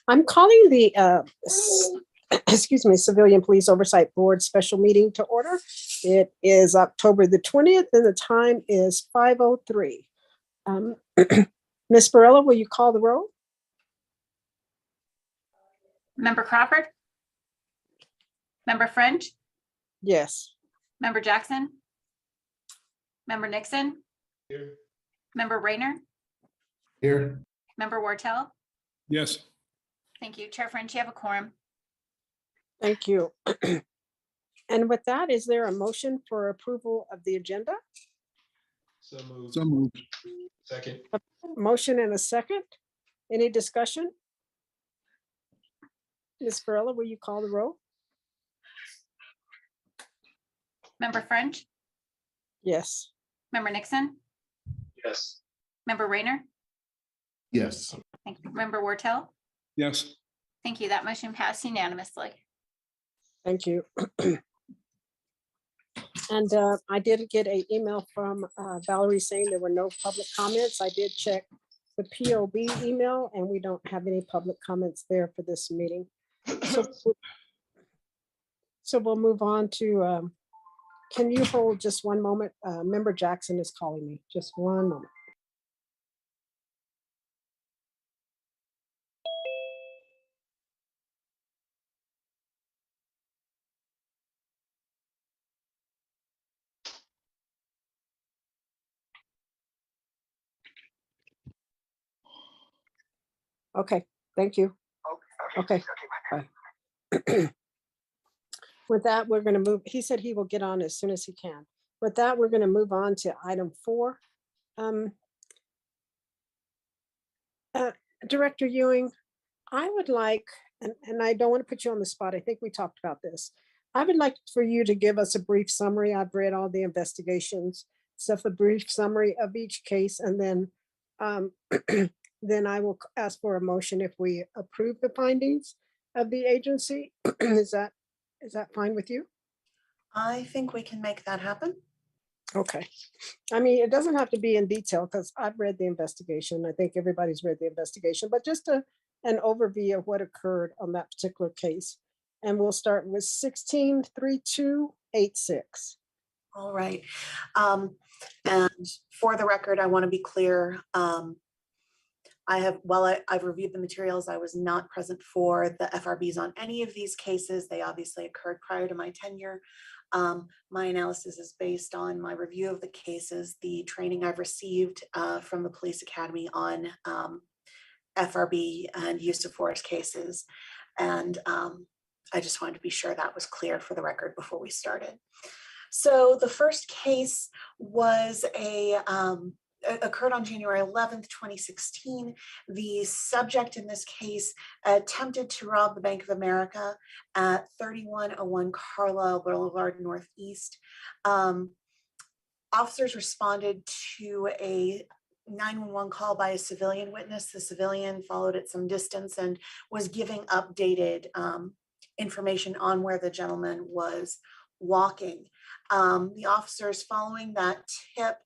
I'm calling the excuse me, Civilian Police Oversight Board special meeting to order. It is October the 20th and the time is 5:03. Ms. Barella, will you call the roll? Member Crawford? Member French? Yes. Member Jackson? Member Nixon? Here. Member Rayner? Here. Member Wartell? Yes. Thank you. Chair French, you have a quorum. Thank you. And with that, is there a motion for approval of the agenda? So moved. So moved. Second. Motion and a second. Any discussion? Ms. Barella, will you call the roll? Member French? Yes. Member Nixon? Yes. Member Rayner? Yes. Thank you. Member Wartell? Yes. Thank you. That motion passed unanimously. Thank you. And I did get an email from Valerie saying there were no public comments. I did check the POB email and we don't have any public comments there for this meeting. So we'll move on to, can you hold just one moment? Member Jackson is calling me. Just one moment. Okay, thank you. Okay. Bye. With that, we're going to move. He said he will get on as soon as he can. With that, we're going to move on to item 4. Director Ewing, I would like, and I don't want to put you on the spot. I think we talked about this. I would like for you to give us a brief summary. I've read all the investigations, stuff, a brief summary of each case, and then then I will ask for a motion if we approve the findings of the agency. Is that fine with you? I think we can make that happen. Okay. I mean, it doesn't have to be in detail because I've read the investigation. I think everybody's read the investigation, but just an overview of what occurred on that particular case. And we'll start with 16-3286. All right. And for the record, I want to be clear. I've reviewed the materials, I was not present for the FRBs on any of these cases. They obviously occurred prior to my tenure. My analysis is based on my review of the cases, the training I've received from the police academy on FRB and use of force cases. And I just wanted to be sure that was clear for the record before we started. So the first case was occurred on January 11th, 2016. The subject in this case attempted to rob the Bank of America at 3101 Carlisle Boulevard Northeast. Officers responded to a 911 call by a civilian witness. The civilian followed at some distance and was giving updated information on where the gentleman was walking. The officers following that tip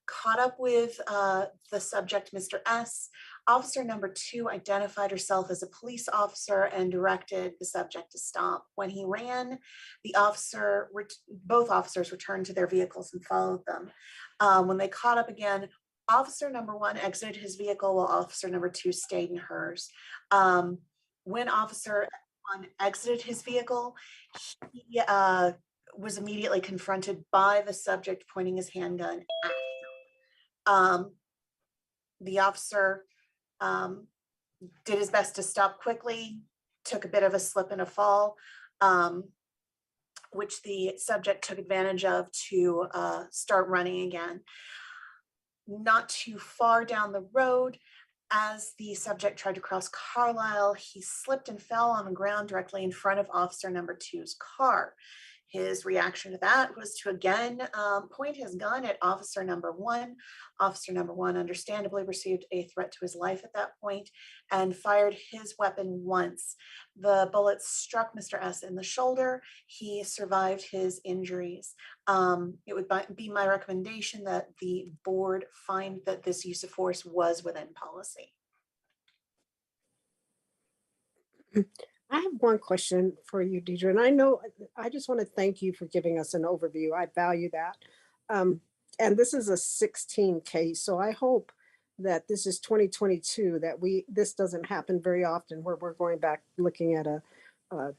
caught up with the subject, Mr. S. Officer number 2 identified herself as a police officer and directed the subject to stop. When he ran, both officers returned to their vehicles and followed them. When they caught up again, officer number 1 exited his vehicle while officer number 2 stayed in hers. When officer 1 exited his vehicle, he was immediately confronted by the subject pointing his handgun at him. The officer did his best to stop quickly, took a bit of a slip and a fall, which the subject took advantage of to start running again. Not too far down the road, as the subject tried to cross Carlisle, he slipped and fell on the ground directly in front of officer number 2's car. His reaction to that was to again point his gun at officer number 1. Officer number 1 understandably received a threat to his life at that point and fired his weapon once. The bullet struck Mr. S in the shoulder. He survived his injuries. It would be my recommendation that the board find that this use of force was within policy. I have one question for you, Deidre, and I know I just want to thank you for giving us an overview. I value that. And this is a 16 case, so I hope that this is 2022, that this doesn't happen very often where we're going back looking at a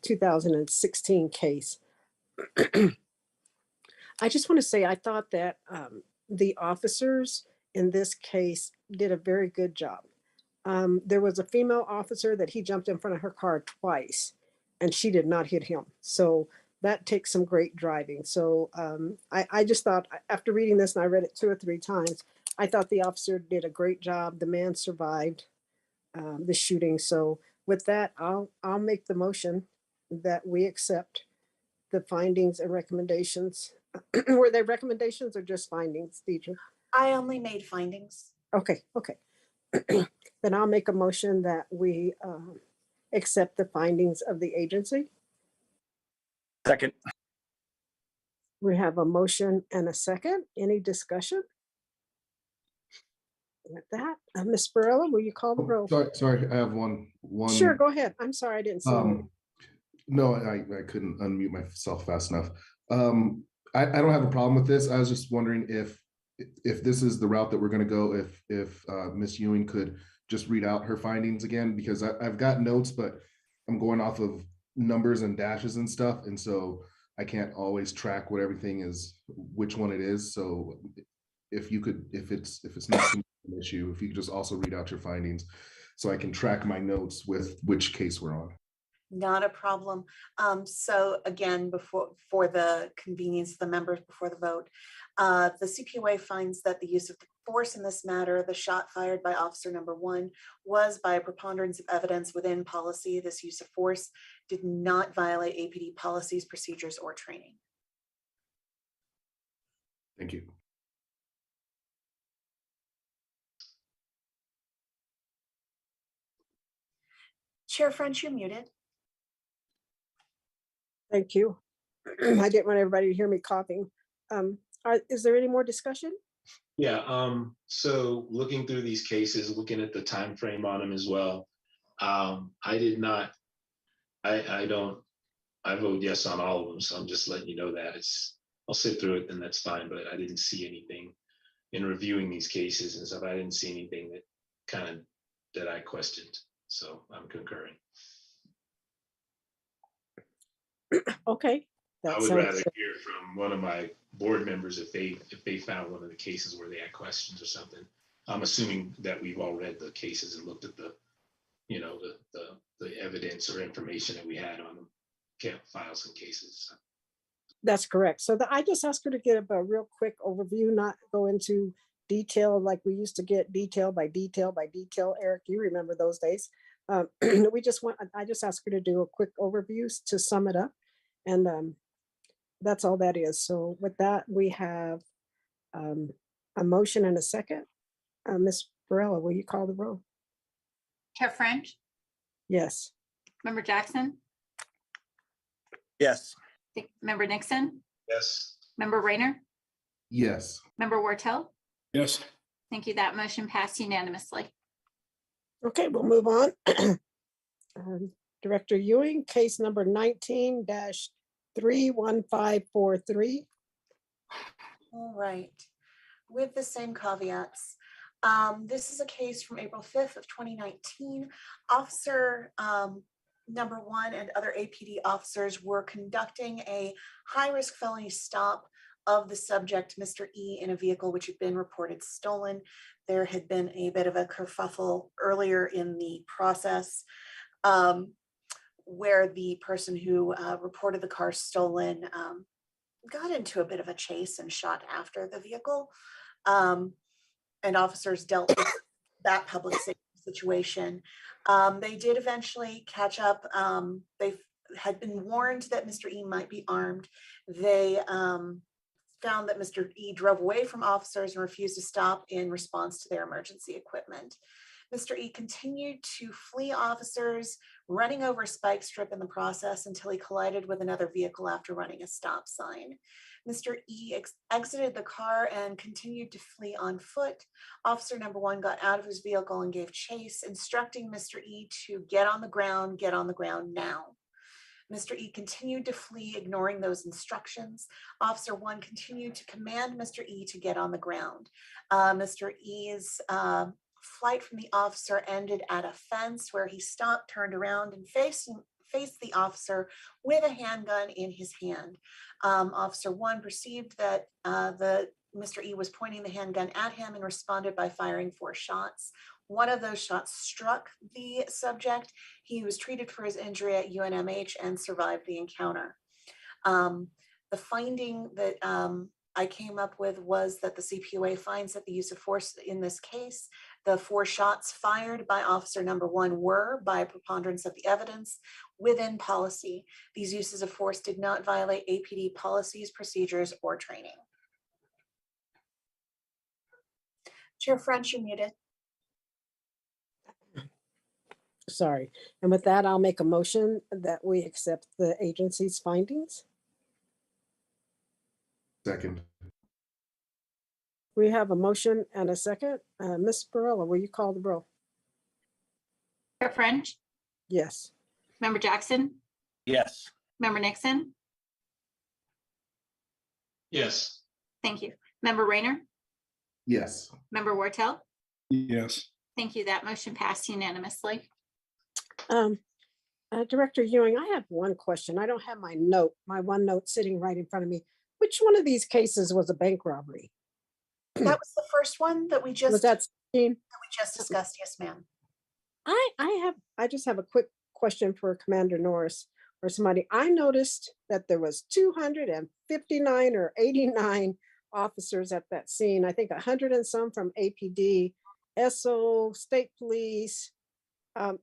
2016 case. I just want to say I thought that the officers in this case did a very good job. There was a female officer that he jumped in front of her car twice and she did not hit him. So that takes some great driving. So I just thought, after reading this, and I read it 2 or 3 times, I thought the officer did a great job. The man survived the shooting. So with that, I'll make the motion that we accept the findings and recommendations. Were they recommendations or just findings, Deidre? I only made findings. Okay. Then I'll make a motion that we accept the findings of the agency. Second. We have a motion and a second. Any discussion? With that, Ms. Barella, will you call the roll? Sorry, I have one. Sure, go ahead. I'm sorry, I didn't see you. No, I couldn't unmute myself fast enough. I don't have a problem with this. I was just wondering if this is the route that we're going to go, if Ms. Ewing could just read out her findings again, because I've got notes, but I'm going off of numbers and dashes and stuff, and so I can't always track what everything is, which one it is. So if you could, if it's not an issue, if you could just also read out your findings so I can track my notes with which case we're on. Not a problem. So again, for the convenience of the members before the vote, the CPOA finds that the use of force in this matter, the shot fired by officer number 1, was by a preponderance of evidence within policy. This use of force did not violate APD policies, procedures, or training. Thank you. Chair French, you're muted. Thank you. I didn't want everybody to hear me coughing. Is there any more discussion? Yeah, so looking through these cases, looking at the time frame on them as well, I vote yes on all of them, so I'm just letting you know that it's I'll sit through it, then that's fine, but I didn't see anything in reviewing these cases and stuff. I didn't see anything that I questioned, so I'm concurring. Okay. I That would sounds rather good. hear from one of my board members if they found one of the cases where they had questions or something. I'm assuming that we've all read the cases and looked at the, you know, the evidence or information that we had on them, files and cases. So. That's correct. So I just asked her to give a real quick overview, not go into detail like we used to get detail by detail by detail. Eric, you remember those days. I just asked her to do a quick overview to sum it up. And that's all that is. So with that, we have a motion and a second. Ms. Varela, will you call the roll? Chair French, Yes. Member Jackson, Yes. Member Nixon, Yes. Member Rayner, Yes. Member Wartell. Yes. Thank you. That motion passed unanimously. Okay, we'll move on. Director Ewing, case number 19-31543. All right, with the same caveats. This is a case from April 5th of 2019. Officer number 1 and other APD officers were conducting a high-risk felony stop of the subject, Mr. E, in a vehicle which had been reported stolen. There had been a bit of a kerfuffle earlier in the process where the person who reported the car stolen got into a bit of a chase and shot after the vehicle. And officers dealt with that public safety situation. They did eventually catch up. They had been warned that Mr. E might be armed. They found that Mr. E drove away from officers and refused to stop in response to their emergency equipment. Mr. E continued to flee officers, running over a spike strip in the process until he collided with another vehicle after running a stop sign. Mr. E exited the car and continued to flee on foot. Officer number 1 got out of his vehicle and gave chase, instructing Mr. E to get on the ground now. Mr. E continued to flee, ignoring those instructions. Officer 1 continued to command Mr. E to get on the ground. Mr. E's flight from the officer ended at a fence where he stopped, turned around, and faced the officer with a handgun in his hand. Officer 1 perceived that Mr. E was pointing the handgun at him and responded by firing 4 shots. One of those shots struck the subject. He was treated for his injury at UNMH and survived the encounter. The finding that I came up with was that the CPOA finds that the use of force in this case, the 4 shots fired by officer number 1 were, by a preponderance of the evidence, within policy. These uses of force did not violate APD policies, procedures, or training. Chair French, you're muted. Sorry. And with that, I'll make a motion that we accept the agency's findings. Second. We have a motion and a second. Ms. Barella, will you call the roll? Chair French, Yes. Member Jackson, Yes. Member Nixon. Yes. Thank you. Member Rayner, Yes. Member Wartell. Yes. Thank you. That motion passed unanimously. Director Ewing, I have one question. I don't have my one note sitting right in front of me. Which one of these cases was a bank robbery? That was the first one that we Was just that 16? discussed. Yes, ma'am. I just have a quick question for Commander Norris or somebody. I noticed that there was 259 or 89 officers at that scene. I think 100 and some from APD, SO, State Police.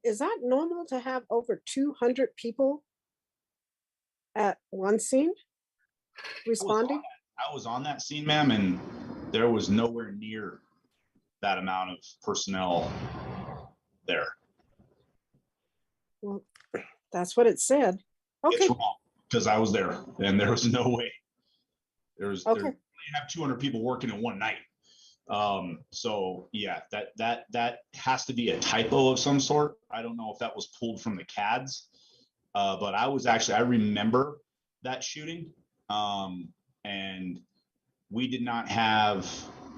Is that normal to have over 200 people at one scene responding? I was on that scene, ma'am, and there was nowhere near that amount of personnel there. Well, that's what it said. Okay, It's wrong because I was there and there was no way. Okay. You have 200 people working in one night. So yeah, that has to be a typo of some sort. I don't know if that was pulled from the CADs, but I remember that shooting. and we did not have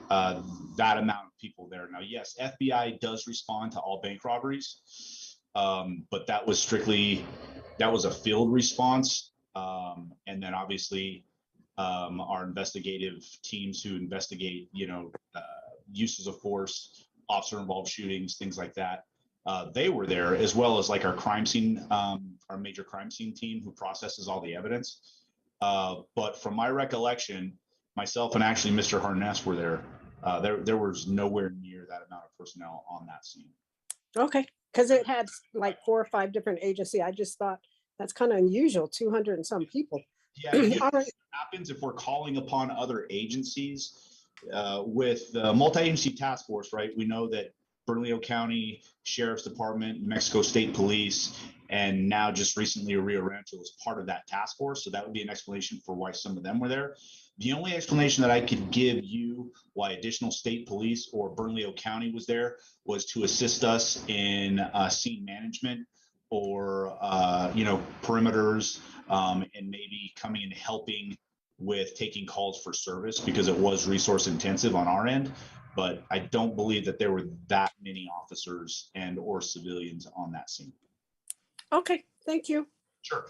that amount of people there. Now, yes, FBI does respond to all bank robberies, but that was a field response. And then obviously our investigative teams who investigate, uses of force, officer involved shootings, things like that. They were there, as well as like our crime scene, our major crime scene team who processes all the evidence. But from my recollection, myself and actually Mr. Harness were there. There was nowhere near that amount of personnel on that scene. Okay, because it had like 4 or 5 different agencies. I just thought that's kind of unusual, 200 and some people. Yeah, All right. it happens if we're calling upon other agencies with the multi-agency task force, right? We know that Bernalillo County Sheriff's Department, New Mexico State Police, and now just recently Rio Rancho was part of that task force. So that would be an explanation for why some of them were there. The only explanation that I could give you why additional state police or Bernalillo County was there was to assist us in scene management or, perimeters, and maybe coming and helping with taking calls for service because it was resource intensive on our end. But I don't believe that there were that many officers and or civilians on that scene. Okay, thank you. Sure.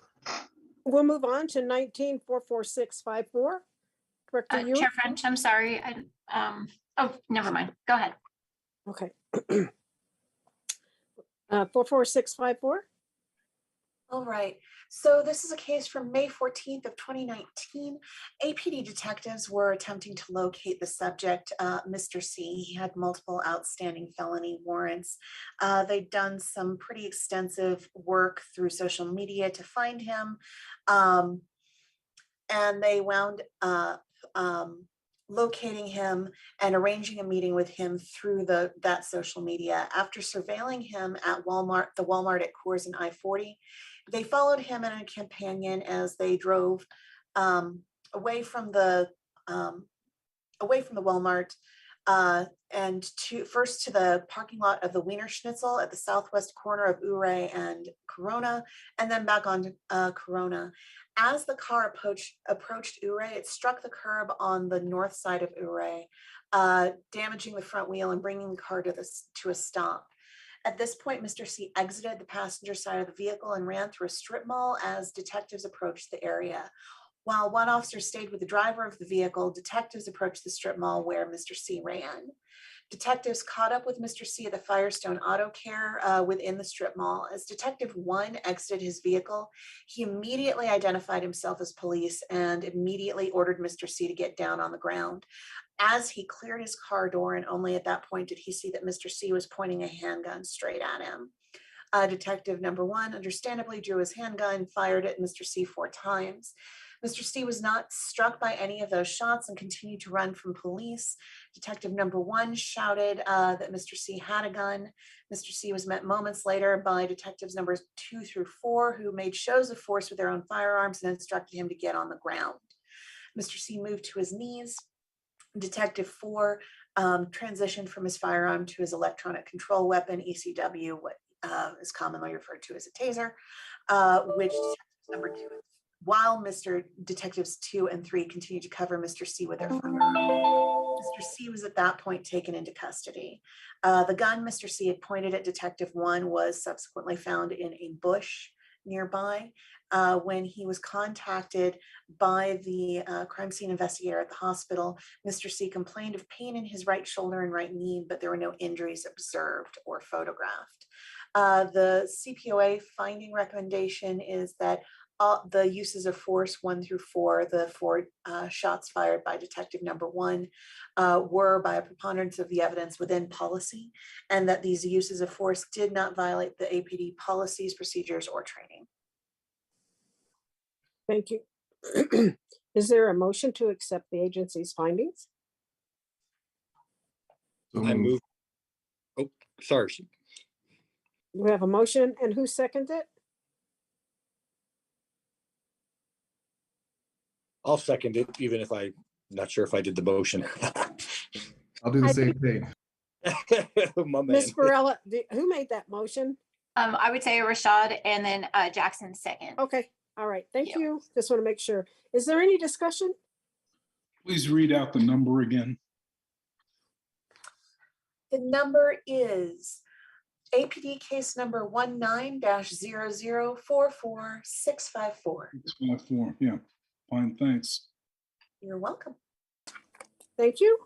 We'll move on to 19-44654. Director Ewing. Chair French, I'm sorry. Oh, never mind. Go ahead. Okay. 44654. All right, so this is a case from May 14th of 2019. APD detectives were attempting to locate the subject, Mr. C. He had multiple outstanding felony warrants. They'd done some pretty extensive work through social media to find him. And they wound up locating him and arranging a meeting with him through that social media. After surveilling him at the Walmart at Coors and I-40, they followed him and a companion as they drove away from the Walmart and first to the parking lot of the Wiener Schnitzel at the southwest corner of Ouray and Corona, and then back on Corona. As the car approached Ouray, it struck the curb on the north side of Ouray, damaging the front wheel and bringing the car to a stop. At this point, Mr. C exited the passenger side of the vehicle and ran through a strip mall as detectives approached the area. While one officer stayed with the driver of the vehicle, detectives approached the strip mall where Mr. C ran. Detectives caught up with Mr. C at the Firestone Auto Care within the strip mall. As Detective 1 exited his vehicle, he immediately identified himself as police and immediately ordered Mr. C to get down on the ground. As he cleared his car door, and only at that point did he see that Mr. C was pointing a handgun straight at him. Detective number 1 understandably drew his handgun, fired at Mr. C 4 times. Mr. C was not struck by any of those shots and continued to run from police. Detective number 1 shouted that Mr. C had a gun. Mr. C was met moments later by detectives numbers 2 through 4, who made shows of force with their own firearms and instructed him to get on the ground. Mr. C moved to his knees. Detective 4 transitioned from his firearm to his electronic control weapon, ECW, what is commonly referred to as a taser, which detectives number 2, while Detectives 2 and 3 continued to cover Mr. C with their firearm. Mr. C was at that point taken into custody. The gun Mr. C had pointed at Detective 1 was subsequently found in a bush nearby. When he was contacted by the crime scene investigator at the hospital, Mr. C complained of pain in his right shoulder and right knee, but there were no injuries observed or photographed. The CPOA finding recommendation is that the uses of force 1 through 4, the 4 shots fired by Detective number 1 were by a preponderance of the evidence within policy, and that these uses of force did not violate the APD policies, procedures, or training. Thank you. Is there a motion to accept the agency's findings? So I moved. move. Oh, sorry. We have a motion, and who seconded it? I'll second it, even if I'm not sure if I did the motion. I'll do the I same thing. My man. Ms. Varela, who made that motion? I would say Rashad and then Jackson second. Okay, all right, thank Yeah. you. Just want to make sure. Is there any discussion? Please read out the number again. The number is APD case number 19-0044654. 654. Yeah, fine, thanks. You're welcome. Thank you.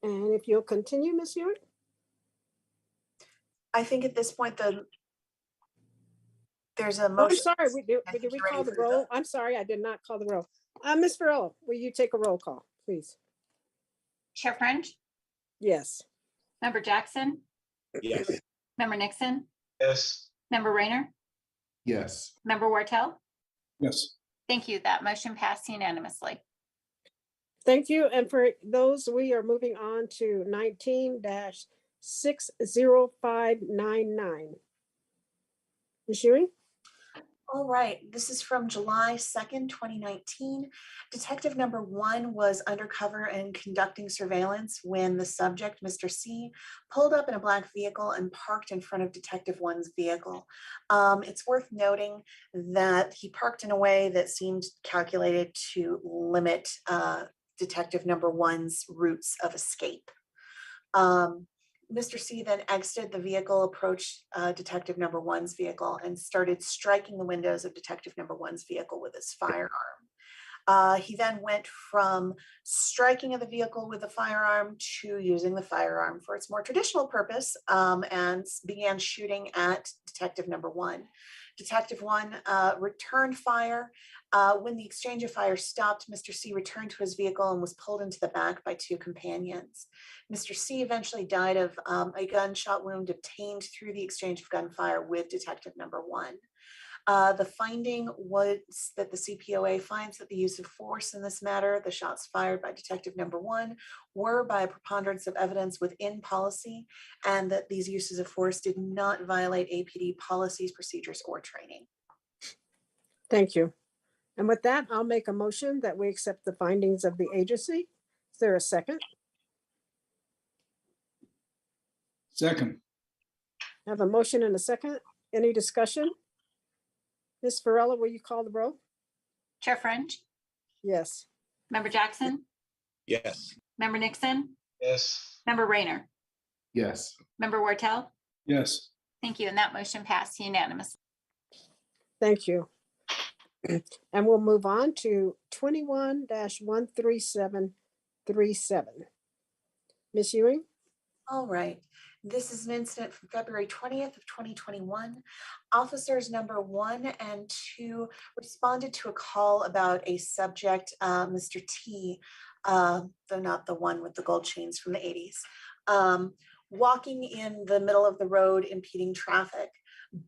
And if you'll continue, Ms. Ewing? I think at this point, there's a Oh, I'm motion. sorry, did I think we you're ready call the for the roll? vote. I'm sorry, I did not call the roll. Ms. Farrell, will you take a roll call, please? Chair French, Yes. Member Jackson, Yes. Member Nixon, Yes. Member Rayner, Yes. Member Wartell. Yes. Thank you. That motion passed unanimously. Thank you. And for those, we are moving on to 19-60599. Ms. Ewing? All right, this is from July 2nd, 2019. Detective number 1 was undercover and conducting surveillance when the subject, Mr. C, pulled up in a black vehicle and parked in front of Detective 1's vehicle. It's worth noting that he parked in a way that seemed calculated to limit Detective number 1's routes of escape. Mr. C then exited the vehicle, approached Detective number 1's vehicle, and started striking the windows of Detective number 1's vehicle with his firearm. He then went from striking of the vehicle with a firearm to using the firearm for its more traditional purpose, and began shooting at Detective number 1. Detective 1 returned fire. When the exchange of fire stopped, Mr. C returned to his vehicle and was pulled into the back by 2 companions. Mr. C eventually died of a gunshot wound obtained through the exchange of gunfire with Detective number 1. The finding was that the CPOA finds that the use of force in this matter, the shots fired by Detective number 1, were by a preponderance of evidence within policy, and that these uses of force did not violate APD policies, procedures, or training. Thank you. And with that, I'll make a motion that we accept the findings of the agency. Is there a second? Second. I have a motion and a second. Any discussion? Ms. Farrell, will you call the roll? Chair French, Yes. Member Jackson, Yes. Member Nixon, Yes. Member Rayner, Yes. Member Wartell. Yes. Thank you. And that motion passed unanimously. Thank you. And we'll move on to 21-13737. Ms. Ewing? All right. This is an incident from February 20th of 2021. Officers number 1 and 2 responded to a call about a subject, Mr. T, though not the one with the gold chains from the 80s, walking in the middle of the road, impeding traffic.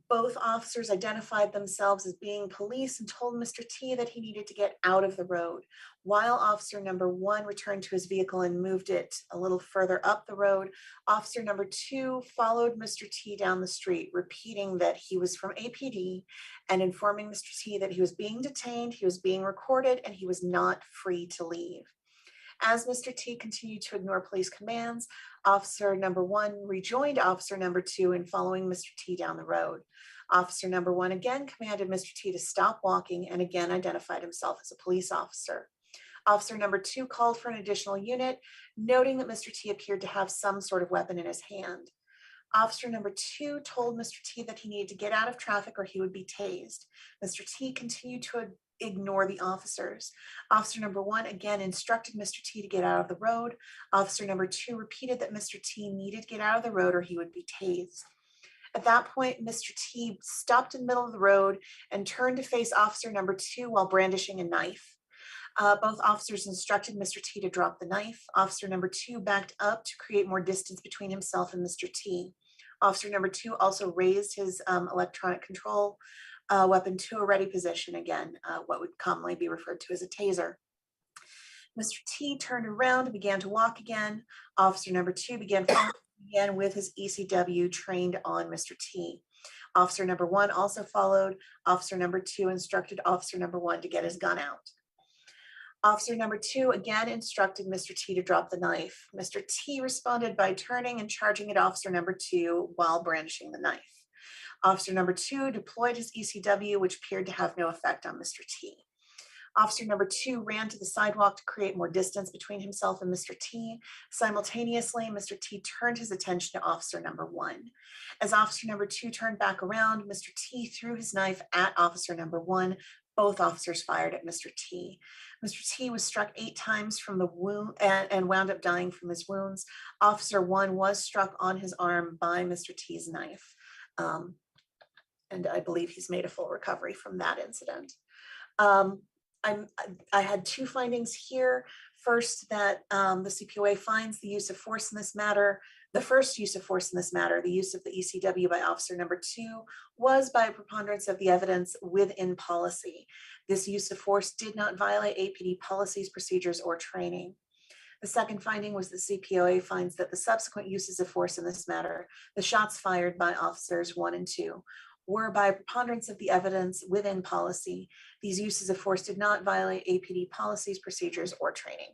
Both officers identified themselves as being police and told Mr. T that he needed to get out of the road. While officer number 1 returned to his vehicle and moved it a little further up the road, officer number 2 followed Mr. T down the street, repeating that he was from APD and informing Mr. T that he was being detained, he was being recorded, and he was not free to leave. As Mr. T continued to ignore police commands, officer number 1 rejoined officer number 2 in following Mr. T down the road. Officer number 1 again commanded Mr. T to stop walking and again identified himself as a police officer. Officer number 2 called for an additional unit, noting that Mr. T appeared to have some sort of weapon in his hand. Officer number 2 told Mr. T that he needed to get out of traffic or he would be tased. Mr. T continued to ignore the officers. Officer number 1 again instructed Mr. T to get out of the road. Officer number 2 repeated that Mr. T needed to get out of the road or he would be tased. At that point, Mr. T stopped in the middle of the road and turned to face officer number 2 while brandishing a knife. Both officers instructed Mr. T to drop the knife. Officer number 2 backed up to create more distance between himself and Mr. T. Officer number 2 also raised his electronic control weapon to a ready position, again, what would commonly be referred to as a taser. Mr. T turned around and began to walk again. Officer number 2 began following again with his ECW trained on Mr. T. Officer number 1 also followed. Officer number 2 instructed officer number 1 to get his gun out. Officer number 2 again instructed Mr. T to drop the knife. Mr. T responded by turning and charging at officer number 2 while brandishing the knife. Officer number 2 deployed his ECW, which appeared to have no effect on Mr. T. Officer number 2 ran to the sidewalk to create more distance between himself and Mr. T. Simultaneously, Mr. T turned his attention to officer number 1. As officer number 2 turned back around, Mr. T threw his knife at officer number 1. Both officers fired at Mr. T. Mr. T was struck 8 times from the wound and wound up dying from his wounds. Officer 1 was struck on his arm by Mr. T's knife. And I believe he's made a full recovery from that incident. I had 2 findings here. First, that the CPOA finds the use of force in this matter. The first use of force in this matter, the use of the ECW by officer number 2, was by a preponderance of the evidence within policy. This use of force did not violate APD policies, procedures, or training. The second finding was the CPOA finds that the subsequent uses of force in this matter, the shots fired by officers 1 and 2, were by a preponderance of the evidence within policy. These uses of force did not violate APD policies, procedures, or training.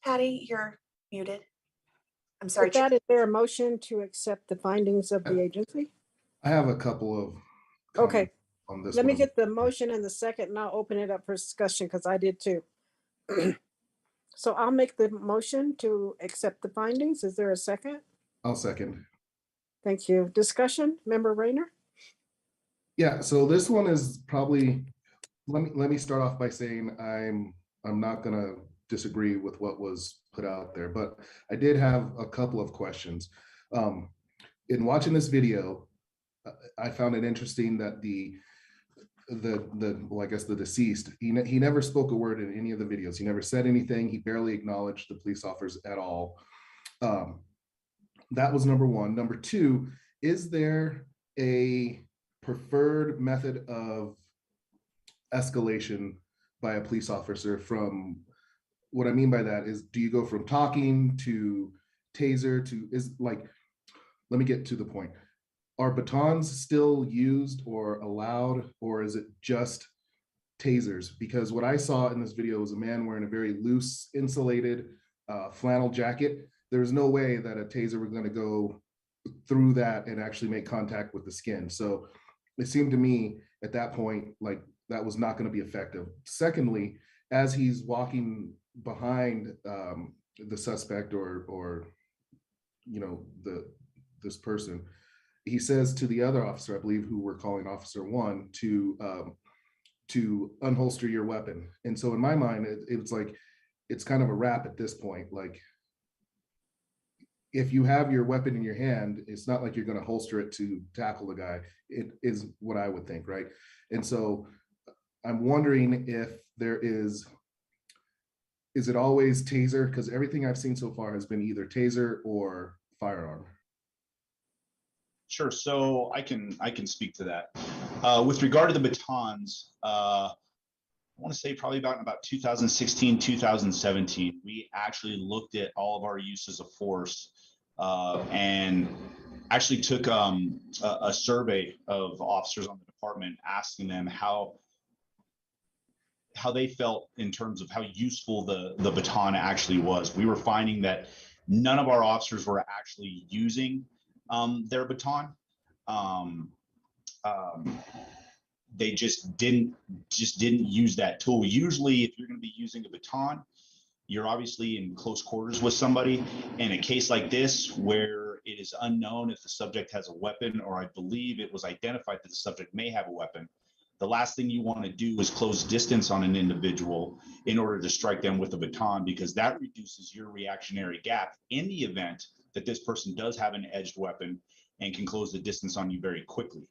Patty, you're muted. I'm sorry. With that, is there a motion to accept the findings of the agency? I have a couple of Okay, comments on this let me one. get the motion and the second, and I'll open it up for discussion because I did too. So I'll make the motion to accept the findings. Is there a second? I'll second. Thank you. Discussion, Member Rayner? Yeah, so this one is probably, let me start off by saying I'm not gonna disagree with what was put out there, but I did have a couple of questions. In watching this video, I found it interesting that well, I guess the deceased, he never spoke a word in any of the videos. He never said anything. He barely acknowledged the police officers at all. That was number one. Number two, is there a preferred method of escalation by a police officer? From what I mean by that is, do you go from talking to taser to, let me get to the point. Are batons still used or allowed, or is it just tasers? Because what I saw in this video was a man wearing a very loose, insulated flannel jacket. There's no way that a taser was going to go through that and actually make contact with the skin. So it seemed to me at that point like that was not going to be effective. Secondly, as he's walking behind the suspect or this person, he says to the other officer, I believe who we're calling Officer 1, to unholster your weapon. And so in my mind, it's like, it's kind of a wrap at this point. Like, if you have your weapon in your hand, it's not like you're going to holster it to tackle the guy. It is what I would think, right? And so I'm wondering if there is it always taser? Because everything I've seen so far has been either taser or firearm. Sure. So I can speak to that. With regard to the batons, I want to say probably about 2016, 2017, we actually looked at all of our uses of force and actually took a survey of officers on the department, asking them how they felt in terms of how useful the baton actually was. We were finding that none of our officers were actually using their baton. They just didn't use that tool. Usually, if you're going to be using a baton, you're obviously in close quarters with somebody. In a case like this, where it is unknown if the subject has a weapon, or I believe it was identified that the subject may have a weapon, the last thing you want to do is close distance on an individual in order to strike them with a baton, because that reduces your reactionary gap in the event that this person does have an edged weapon and can close the distance on you very quickly.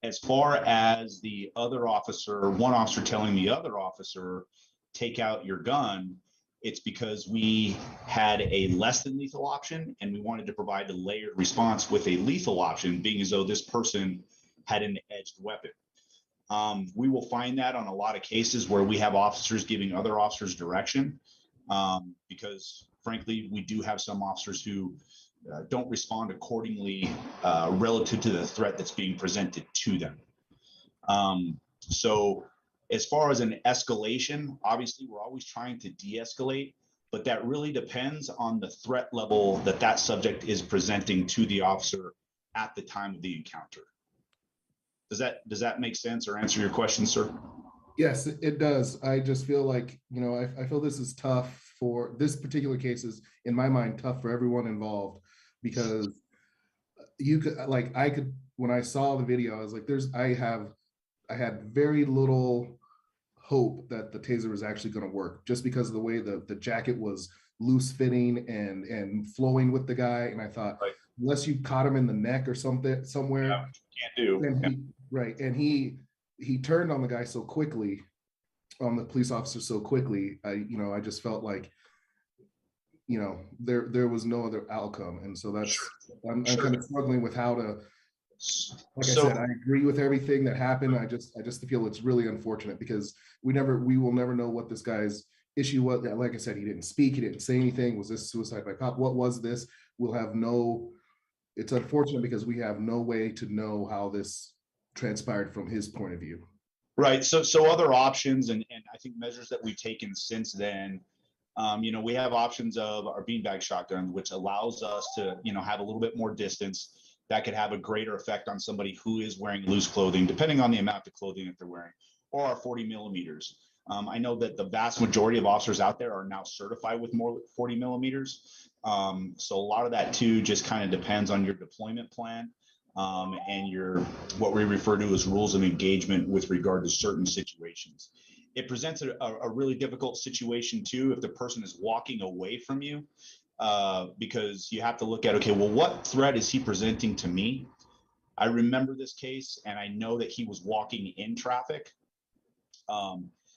As far as the other officer, one officer telling the other officer, take out your gun, it's because we had a less than lethal option and we wanted to provide a layered response with a lethal option, being as though this person had an edged weapon. We will find that on a lot of cases where we have officers giving other officers direction, because frankly, we do have some officers who don't respond accordingly relative to the threat that's being presented to them. So as far as an escalation, obviously we're always trying to de-escalate, but that really depends on the threat level that subject is presenting to the officer at the time of the encounter. Does that make sense or answer your question, sir? Yes, it does. I just feel like, I feel this is tough for this particular case is, in my mind, tough for everyone involved because you could, like, when I saw the video, I was like, I had very little hope that the taser was actually going to work just because of the way the jacket was loose fitting and flowing with the guy. And I thought, Right. unless you caught him in the neck or something somewhere, Yeah, can't do. and Yeah. right. And he turned on the guy so quickly, on the police officer so quickly. I just felt like, there was no other outcome. And so that's, I'm Sure. kind of struggling with how to, like I So- said, I agree with everything that happened. I just feel it's really unfortunate because we will never know what this guy's issue was. Like I said, he didn't speak, he didn't say anything. Was this suicide by cop? What was this? It's unfortunate because we have no way to know how this transpired from his point of view. Right. So other options and I think measures that we've taken since then, we have options of our beanbag shotgun, which allows us to, have a little bit more distance that could have a greater effect on somebody who is wearing loose clothing, depending on the amount of clothing that they're wearing, or our 40 millimeters. I know that the vast majority of officers out there are now certified with more 40 millimeters. So a lot of that too just kind of depends on your deployment plan. And what we refer to as rules of engagement with regard to certain situations. It presents a really difficult situation too if the person is walking away from you, because you have to look at, okay, well, what threat is he presenting to me? I remember this case and I know that he was walking in traffic.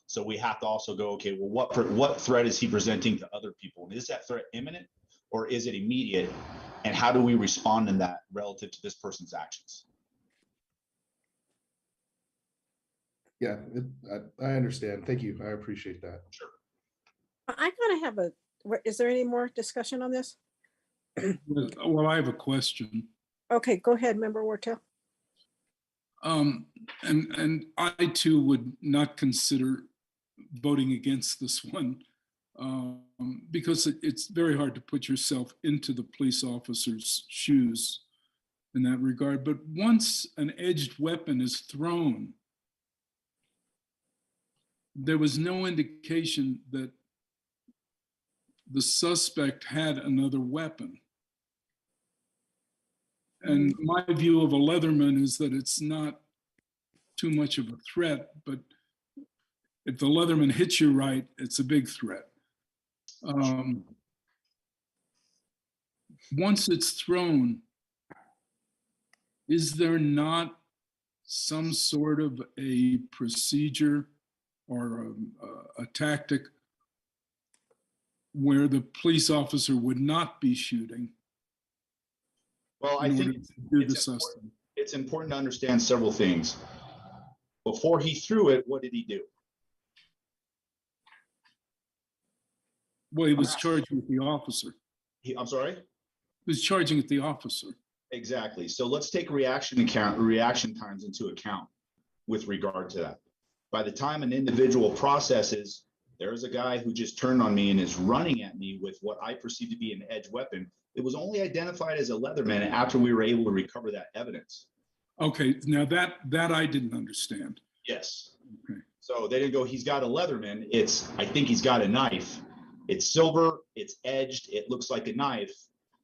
So we have to also go, okay, well, what threat is he presenting to other people? And is that threat imminent or is it immediate? And how do we respond in that relative to this person's actions? Yeah, I understand. Thank you. I appreciate that. Sure. I kind of have is there any more discussion on this? Well, I have a question. Okay, go ahead, Member Wartell. And I too would not consider voting against this one, because it's very hard to put yourself into the police officer's shoes in that regard. But once an edged weapon is thrown, there was no indication that the suspect had another weapon. And my view of a Leatherman is that it's not too much of a threat, but if the Leatherman hits you right, it's a big threat. Once it's thrown, is there not some sort of a procedure or a tactic where the police officer would not be shooting? Well, I think it's important to understand several things. Before he threw it, what did he do? Well, he was charging with the officer. I'm sorry? He was charging at the officer. Exactly. So let's take reaction times into account with regard to that. By the time an individual processes, there's a guy who just turned on me and is running at me with what I perceive to be an edge weapon. It was only identified as a Leatherman after we were able to recover that evidence. Okay, now that I didn't understand. Yes. Okay. So they didn't go, he's got a Leatherman. I think he's got a knife. It's silver, it's edged, it looks like a knife.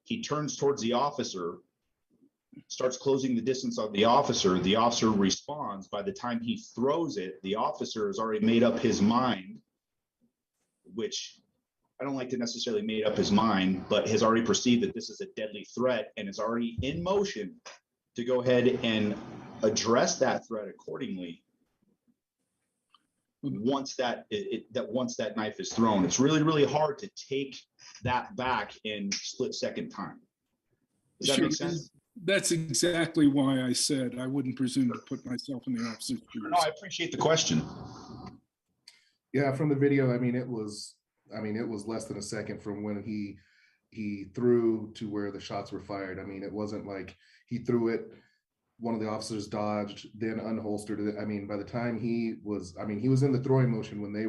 He turns towards the officer, starts closing the distance on the officer. The officer responds. By the time he throws it, the officer has already made up his mind, which I don't like to necessarily made up his mind, but has already perceived that this is a deadly threat and is already in motion to go ahead and address that threat accordingly. Once that knife is thrown, it's really, really hard to take that back in split-second time. Does that make sense? That's exactly why I said I wouldn't presume to put myself in the officer's shoes. No, I appreciate the question. Yeah, from the video, it was less than a second from when he threw to where the shots were fired. It wasn't like he threw it, one of the officers dodged, then unholstered it. By the time he was in the throwing motion when they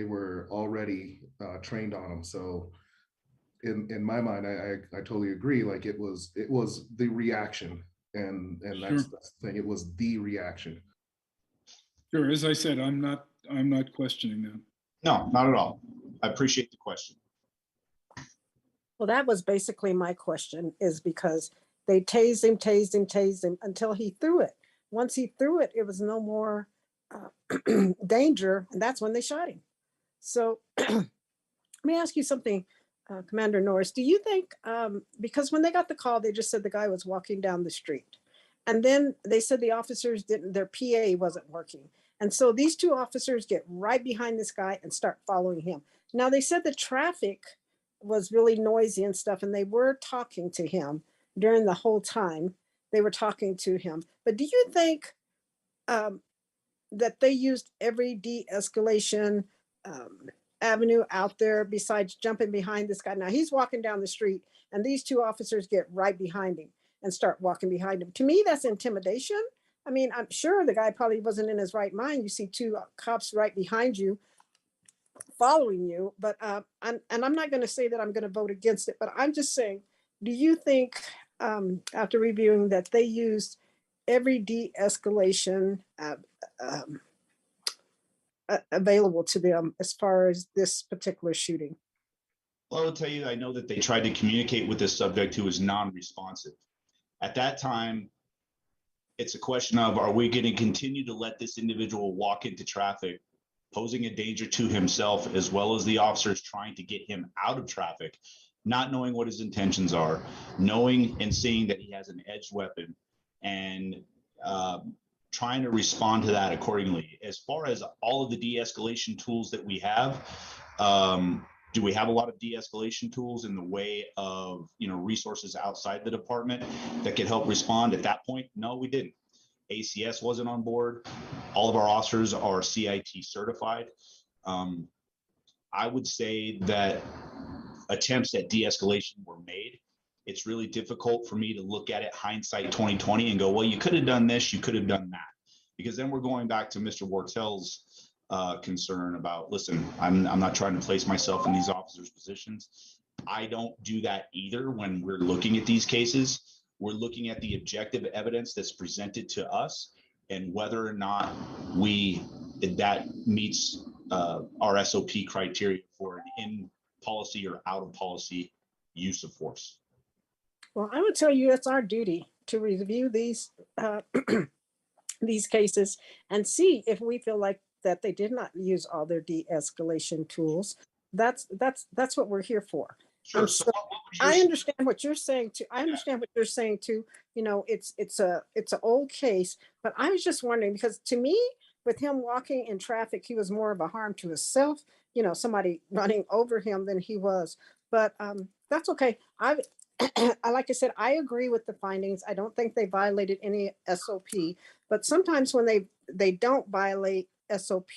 were already trained on him. So in my mind, I totally agree. Like it was the reaction and that's, Sure. that's the thing. It was the reaction. Sure, as I said, I'm not questioning that. No, not at all. I appreciate the question. Well, that was basically my question, is because they tased him until he threw it. Once he threw it, it was no more danger, and that's when they shot him. So let me ask you something, Commander Norris. Do you think, because when they got the call, they just said the guy was walking down the street. And then they said the officers didn't, their PA wasn't working. And so these two officers get right behind this guy and start following him. Now, they said the traffic was really noisy and stuff, and they were talking to him during the whole time. They were talking to him. But do you think that they used every de-escalation avenue out there besides jumping behind this guy? Now he's walking down the street and these two officers get right behind him and start walking behind him. To me, that's intimidation. I mean, I'm sure the guy probably wasn't in his right mind. You see two cops right behind you following you, but I'm not going to say that I'm going to vote against it, but I'm just saying, do you think after reviewing that they used every de-escalation available to them as far as this particular shooting? Well, I will tell you, I know that they tried to communicate with this subject who was non-responsive. At that time, it's a question of, are we going to continue to let this individual walk into traffic, posing a danger to himself as well as the officers trying to get him out of traffic, not knowing what his intentions are, knowing and seeing that he has an edged weapon, and trying to respond to that accordingly. As far as all of the de-escalation tools that we have, do we have a lot of de-escalation tools in the way of, resources outside the department that could help respond? At that point, no, we didn't. ACS wasn't on board. All of our officers are CIT certified. I would say that attempts at de-escalation were made. It's really difficult for me to look at it hindsight 2020 and go, well, you could have done this, you could have done that. Because then we're going back to Mr. Wartel's concern about, listen, I'm not trying to place myself in these officers' positions. I don't do that either when we're looking at these cases. We're looking at the objective evidence that's presented to us and whether or not that meets our SOP criteria for an in policy or out of policy use of force. Well, I would tell you it's our duty to review these these cases and see if we feel like that they did not use all their de-escalation tools. That's what we're here for. Sure. So I understand what you're saying too. I understand what you're saying too. It's an old case, but I was just wondering, because to me, with him walking in traffic, he was more of a harm to himself, somebody running over him than he was. But that's okay. Like I said, I agree with the findings. I don't think they violated any SOP, but sometimes when they don't violate SOP,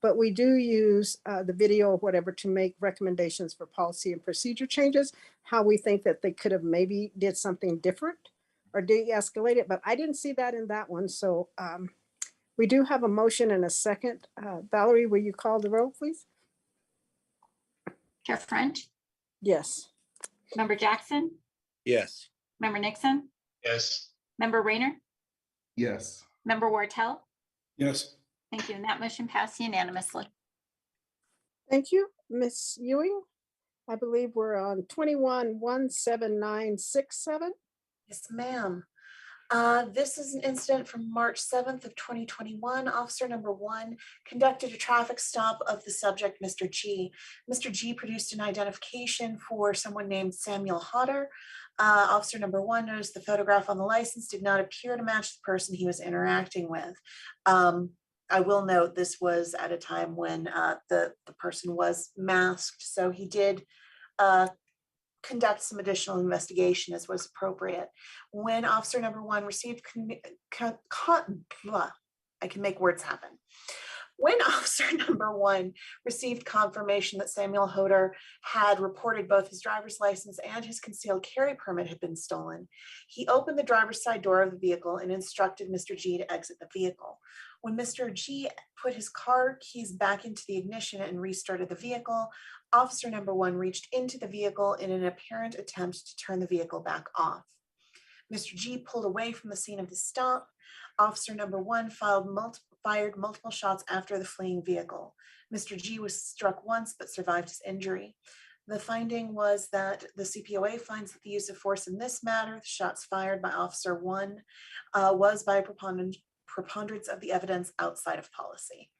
but we do use the video or whatever to make recommendations for policy and procedure changes, how we think that they could have maybe did something different or de-escalate it, but I didn't see that in that one. So we do have a motion and a second. Valerie, will you call the roll, please? Chair French, Yes. Member Jackson, Yes. Member Nixon, Yes. Member Rayner, Yes. Member Wartel. Yes. Thank you. And that motion passed unanimously. Thank you, Ms. Ewing. I believe we're on 21-17967. Yes, ma'am. This is an incident from March 7th of 2021. Officer number 1 conducted a traffic stop of the subject, Mr. G. Mr. G produced an identification for someone named Samuel Hodder. Officer number 1 noticed the photograph on the license did not appear to match the person he was interacting with. I will note this was at a time when the person was masked, so he did conduct some additional investigation as was appropriate. When officer number 1 received I can make words happen. When officer number 1 received confirmation that Samuel Hodder had reported both his driver's license and his concealed carry permit had been stolen, he opened the driver's side door of the vehicle and instructed Mr. G to exit the vehicle. When Mr. G put his car keys back into the ignition and restarted the vehicle, officer number 1 reached into the vehicle in an apparent attempt to turn the vehicle back off. Mr. G pulled away from the scene of the stop. Officer number one fired multiple shots after the fleeing vehicle. Mr. G was struck once but survived his injury. The finding was that the CPOA finds that the use of force in this matter, the shots fired by Officer one, was by a preponderance of the evidence outside of policy.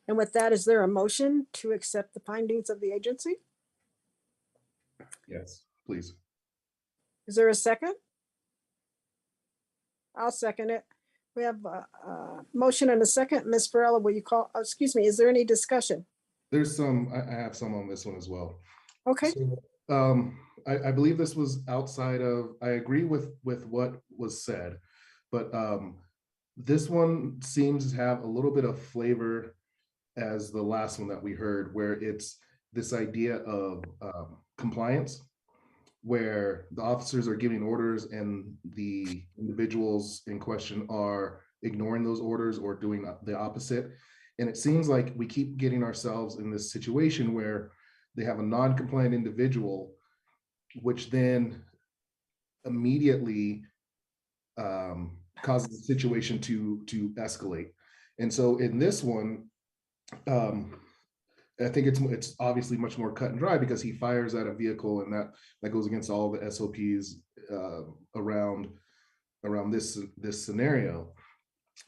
And with that, is there a motion to accept the findings of the agency? Yes, please. Is there a second? I'll second it. We have a motion and a second. Ms. Farrella, will you call, excuse me, is there any discussion? There's some, I have some on this one as well. Okay, So, I believe this was outside of, I agree with what was said, but this one seems to have a little bit of flavor as the last one that we heard, where it's this idea of compliance, where the officers are giving orders and the individuals in question are ignoring those orders or doing the opposite. And it seems like we keep getting ourselves in this situation where they have a non-compliant individual, which then immediately causes the situation to escalate. And so in this one, I think it's obviously much more cut and dry because he fires at a vehicle, and that goes against all the SOPs around this scenario.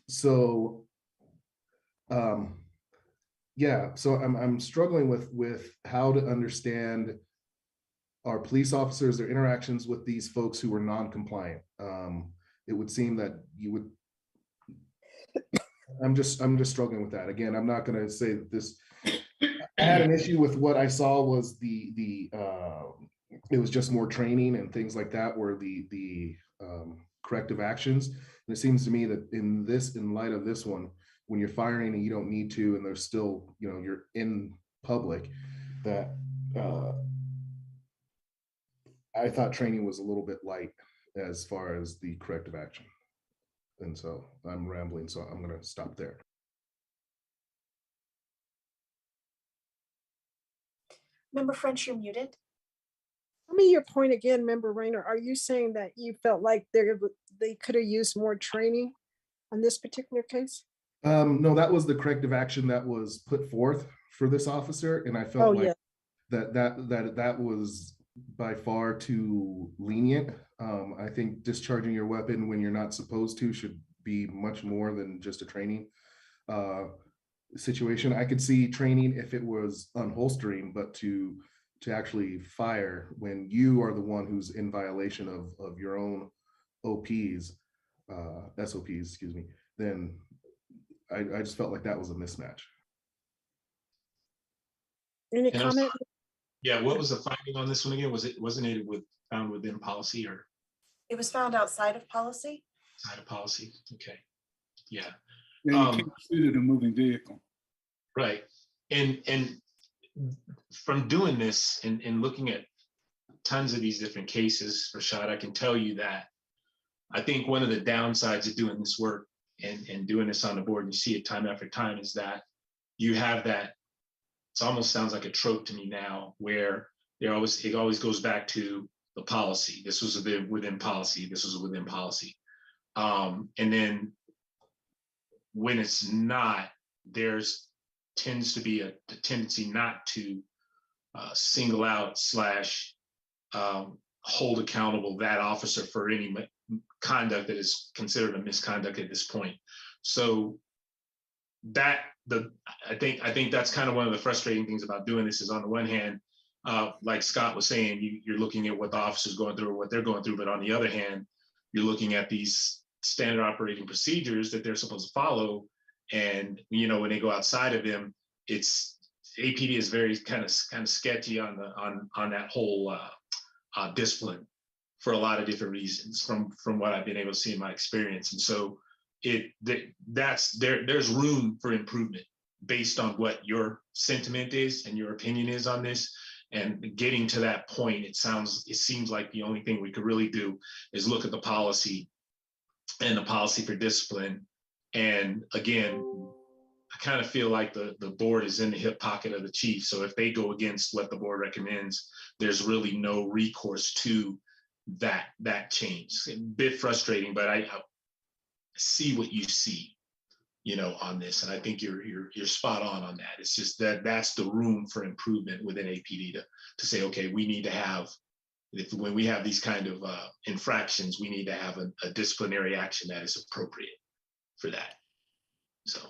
So yeah, so I'm struggling with how to understand our police officers, their interactions with these folks who are non-compliant. It would seem that you would. I'm just struggling with that. Again, I'm not going to say that this. I had an issue with what I saw was it was just more training and things like that were the corrective actions. And it seems to me that in light of this one, when you're firing and you don't need to, and there's still, you're in public, that I thought training was a little bit light as far as the corrective action. And so I'm rambling, so I'm going to stop there. Member French, you're muted. tell me your point again, Member Rayner. Are you saying that you felt like they could have used more training on this particular case? No, that was the corrective action that was put forth for this officer, and I felt like that was by far too lenient. I think discharging your weapon when you're not supposed to should be much more than just a training situation. I could see training if it was unholstering, but to actually fire when you are the one who's in violation of your own SOPs, excuse me, then I just felt like that was a mismatch. Any comment? Yeah, what was the finding on this one again? Wasn't it found within policy or It was found outside of policy. outside of policy? Okay, yeah. Yeah, you can't shoot at a moving vehicle. Right. And from doing this and looking at tons of these different cases, Rashad, I can tell you that I think one of the downsides of doing this work and doing this on the board, and you see it time after time, is that you have that, it almost sounds like a trope to me now, where it always goes back to the policy. This was within policy. This was within policy. And then when it's not, there's tends to be a tendency not to single out / hold accountable that officer for any conduct that is considered a misconduct at this point. So I think that's kind of one of the frustrating things about doing this is, on the one hand, like Scott was saying, you're looking at what the officer's going through or what they're going through, but on the other hand, you're looking at these standard operating procedures that they're supposed to follow. And when they go outside of them, it's APD is very kind of sketchy on that whole discipline for a lot of different reasons from what I've been able to see in my experience. And so there's room for improvement based on what your sentiment is and your opinion is on this. And getting to that point, it seems like the only thing we could really do is look at the policy and the policy for discipline. And again, I kind of feel like the board is in the hip pocket of the chief. So if they go against what the board recommends, there's really no recourse to that change. A bit frustrating, but I see what you see, on this, and I think you're spot on that. It's just that's the room for improvement within APD to say, okay, we need to have, when we have these kind of infractions, we need to have a disciplinary action that is appropriate for that. So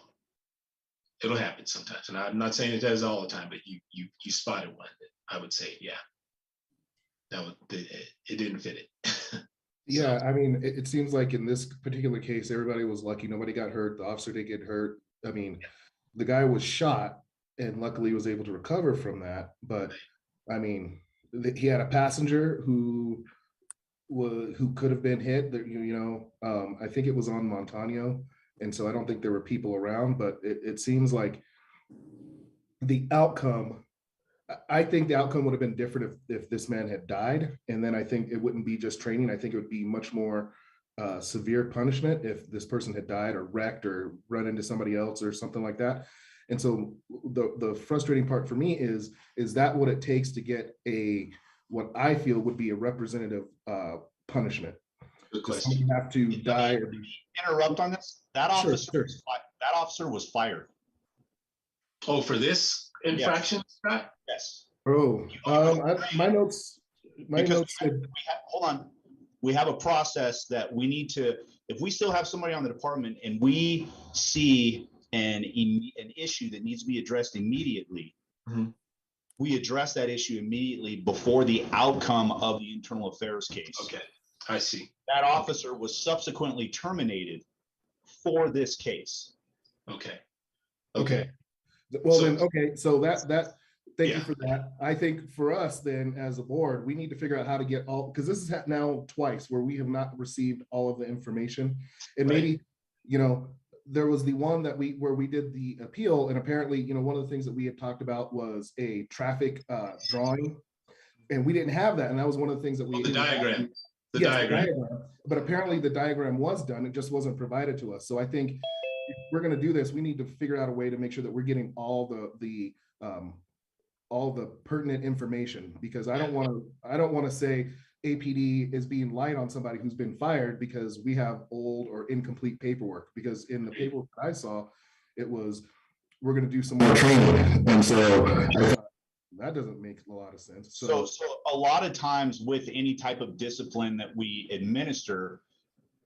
it'll happen sometimes, and I'm not saying it does all the time, but you spotted one that I would say, yeah, it didn't fit it. Yeah, I mean, it seems like in this particular case, everybody was lucky. Nobody got hurt. The officer didn't get hurt. I mean, the guy was shot and luckily was able to recover from that. But I mean, he had a passenger who could have been hit. I think it was on Montano, and so I don't think there were people around. But it seems like the outcome. I think the outcome would have been different if this man had died. And then I think it wouldn't be just training. I think it would be much more severe punishment if this person had died or wrecked or run into somebody else or something like that. And so the frustrating part for me is that what it takes to get what I feel would be a representative punishment? Good Does question. somebody have to die? Or Interrupt on this. That Sure, officer, sure. that officer was fired. Oh, for this infraction, Scott? Yes. Oh, my notes Because said, hold on. We have a process that we need to, if we still have somebody on the department and we see an issue that needs to be addressed immediately, Mhm. we address that issue immediately before the outcome of the internal affairs case. Okay, I see. That officer was subsequently terminated for this case. Okay. okay. Well, So- then, okay, so that thank you Yeah. for that. I think for us then, as a board, we need to figure out how to get all, because this is now twice where we have not received all of the information. And maybe, there was the one where we did the appeal, and apparently, one of the things that we had talked about was a traffic drawing, and we didn't have that, and that was one of the things that we. The diagram. The Yes, diagram. the diagram. But apparently the diagram was done, it just wasn't provided to us. So I think if we're going to do this, we need to figure out a way to make sure that we're getting all the pertinent information, because I don't want to say APD is being light on somebody who's been fired because we have old or incomplete paperwork, because in the paperwork that I saw, it was, we're going to do some more training. And so I thought, that doesn't make a lot of sense. So a lot of times with any type of discipline that we administer,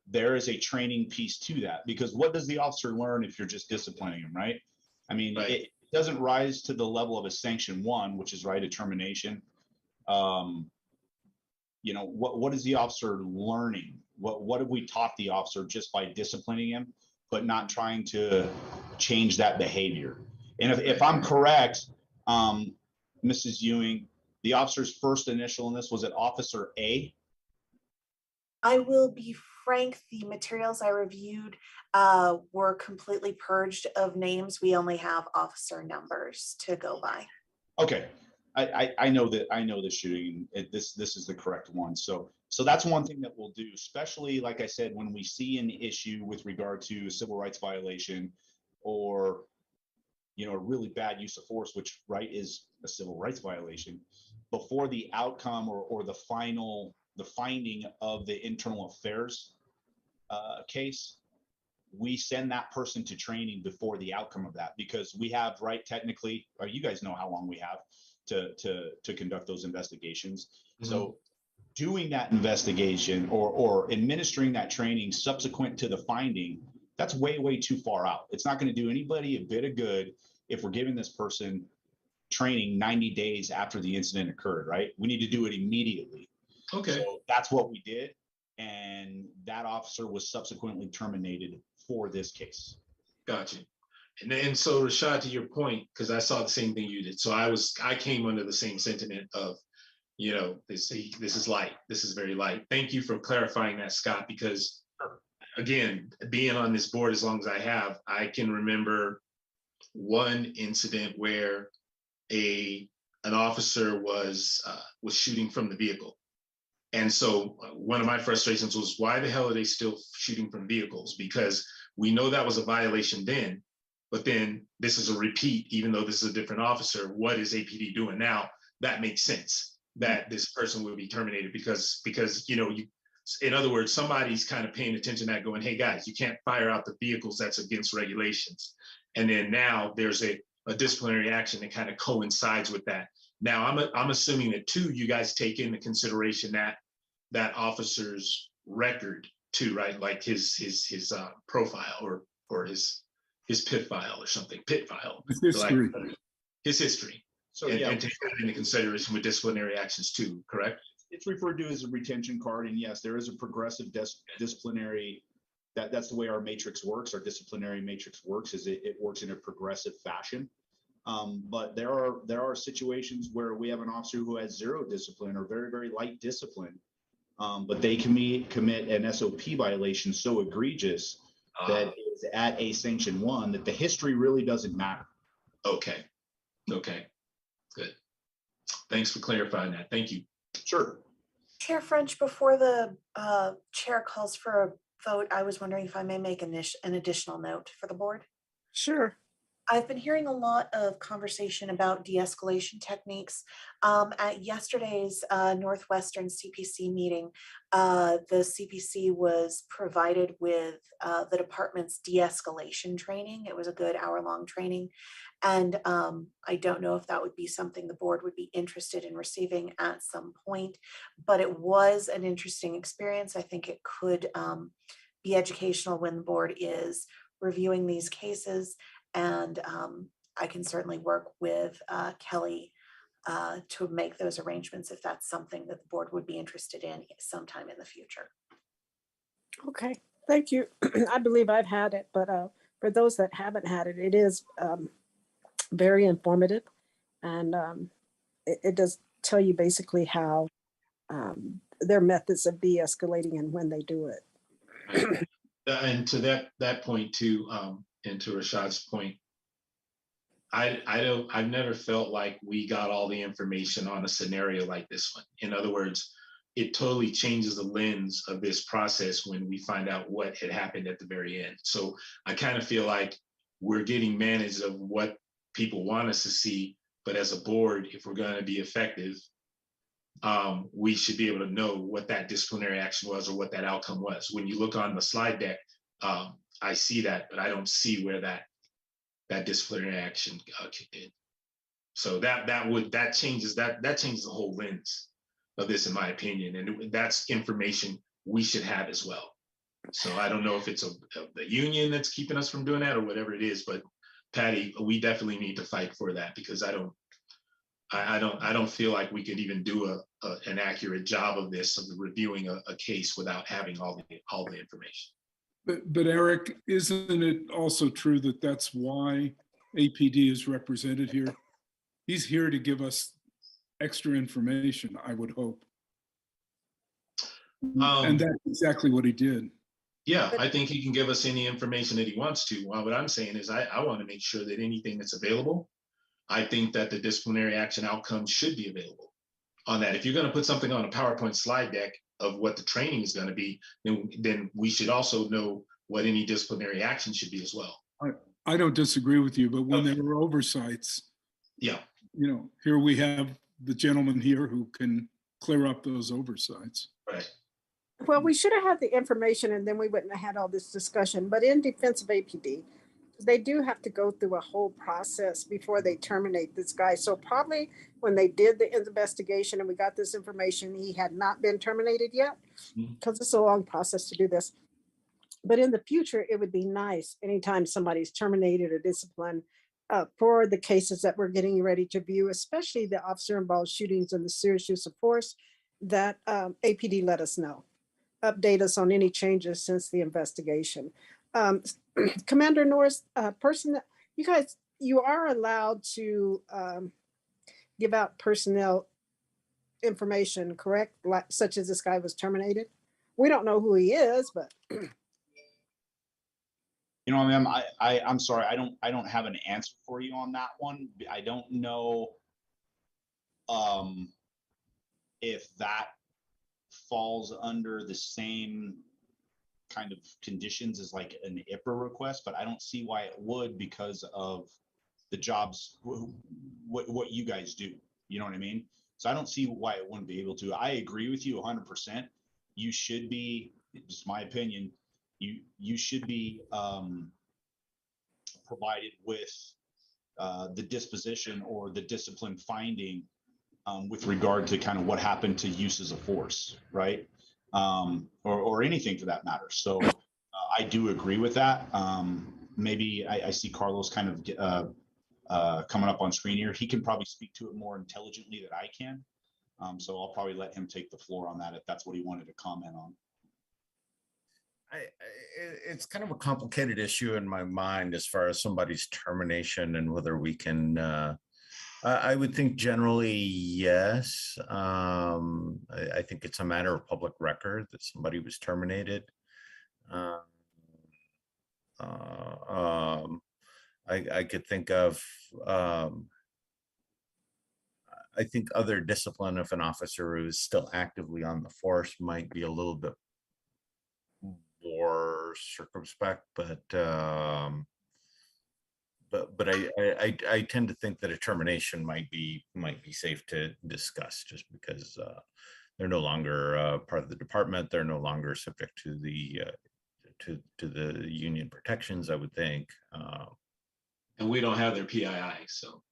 there is a training piece to that, because what does the officer learn if you're just disciplining him, right? I mean, Right. It doesn't rise to the level of a sanction 1, which is right, a termination. What is the officer learning? What have we taught the officer just by disciplining him, but not trying to change that behavior? And if I'm correct, Mrs. Ewing, the officer's first initial in this, was it Officer A? I will be frank, the materials I reviewed were completely purged of names. We only have officer numbers to go by. Okay, I know the shooting. This is the correct one. So that's one thing that we'll do, especially like I said, when we see an issue with regard to a civil rights violation or a really bad use of force, which is a civil rights violation, before the outcome or the finding of the internal affairs case, we send that person to training before the outcome of that, because we have technically, or you guys know how long we have to conduct those investigations. Mm-hmm. So doing that investigation or administering that training subsequent to the finding, that's way too far out. It's not going to do anybody a bit of good if we're giving this person training 90 days after the incident occurred, right? We need to do it immediately. Okay. So that's what we did. And that officer was subsequently terminated for this case. Gotcha. And so Rashad, to your point, because I saw the same thing you did. So I came under the same sentiment of, this is light. This is very light. Thank you for clarifying that, Scott, because again, being on this board as long as I have, I can remember one incident where an officer was shooting from the vehicle. And so one of my frustrations was, why the hell are they still shooting from vehicles? Because we know that was a violation then. but then this is a repeat, even though this is a different officer, what is APD doing now? That makes sense that this person will be terminated because, in other words, somebody's kind of paying attention to that going, hey guys, you can't fire out the vehicles, that's against regulations. And then now there's a disciplinary action that kind of coincides with that. Now I'm assuming that too, you guys take into consideration that officer's record too, right? Like his profile or his pit file or something, pit file. History. His history. So And yeah, take that into consideration with disciplinary actions too, correct? it's referred to as a retention card, and yes, there is a progressive disciplinary. That's the way our matrix works. Our disciplinary matrix works, is it works in a progressive fashion. But there are situations where we have an officer who has zero discipline or very, very light discipline, but they commit an SOP violation so egregious that is at a sanction 1 that the history really doesn't matter. Okay, good. Thanks for clarifying that. Thank you. Sure. Chair French, before the chair calls for a vote, I was wondering if I may make an additional note for the board. Sure. I've been hearing a lot of conversation about de-escalation techniques. At yesterday's Northwestern CPC meeting, the CPC was provided with the department's de-escalation training. It was a good hour-long training. And I don't know if that would be something the board would be interested in receiving at some point, but it was an interesting experience. I think it could be educational when the board is reviewing these cases. And I can certainly work with Kelly to make those arrangements if that's something that the board would be interested in sometime in the future. Okay, thank you. I believe I've had it, but for those that haven't had it, it is very informative. And it does tell you basically how their methods of de-escalating and when they do it. Right. And to that point too, and to Rashad's point, I've never felt like we got all the information on a scenario like this one. In other words, it totally changes the lens of this process when we find out what had happened at the very end. So I kind of feel like we're getting managed of what people want us to see, but as a board, if we're going to be effective, we should be able to know what that disciplinary action was or what that outcome was. When you look on the slide deck, I see that, but I don't see where that disciplinary action kicked in. So that changes the whole lens of this, in my opinion, and that's information we should have as well. So I don't know if it's the union that's keeping us from doing that or whatever it is, but Patty, we definitely need to fight for that because I don't feel like we could even do an accurate job of this, of reviewing a case without having all the information. But Eric, isn't it also true that that's why APD is represented here? He's here to give us extra information, I would hope. And that's exactly what he did. Yeah, I think he can give us any information that he wants to. Well, what I'm saying is I want to make sure that anything that's available, I think that the disciplinary action outcome should be available on that. If you're going to put something on a PowerPoint slide deck of what the training is going to be, then we should also know what any disciplinary action should be as well. I don't disagree with you, but when there were oversights, yeah, here we have the gentleman here who can clear up those oversights. Right. Well, we should have had the information and then we wouldn't have had all this discussion, but in defense of APD, they do have to go through a whole process before they terminate this guy. So probably when they did the investigation and we got this information, he had not been terminated yet because it's a long process to do this. But in the future, it would be nice anytime somebody's terminated or disciplined for the cases that we're getting ready to view, especially the officer-involved shootings and the serious use of force, that APD let us know. Update us on any changes since the investigation. Commander Norris, you guys, you are allowed to give out personnel information, correct? Like, such as this guy was terminated. We don't know who he is, but Ma'am, I'm sorry, I don't have an answer for you on that one. I don't know if that falls under the same kind of conditions as like an IPRA request, but I don't see why it would because of the jobs, what you guys do. You know what I mean? So I don't see why it wouldn't be able to. I agree with you 100%. You should be, just my opinion, you should be provided with the disposition or the discipline finding with regard to kind of what happened to uses of force, right? Or anything for that matter. So I do agree with that. Maybe I see Carlos kind of coming up on screen here. He can probably speak to it more intelligently than I can. So I'll probably let him take the floor on that if that's what he wanted to comment on. It's kind of a complicated issue in my mind as far as somebody's termination and whether we can, I would think generally, yes. I think it's a matter of public record that somebody was terminated. I could think of, I think other discipline of an officer who is still actively on the force might be a little bit more circumspect, but I tend to think that a termination might be safe to discuss, just because they're no longer part of the department. They're no longer subject to the union protections, I would think. And we don't have their PII, so.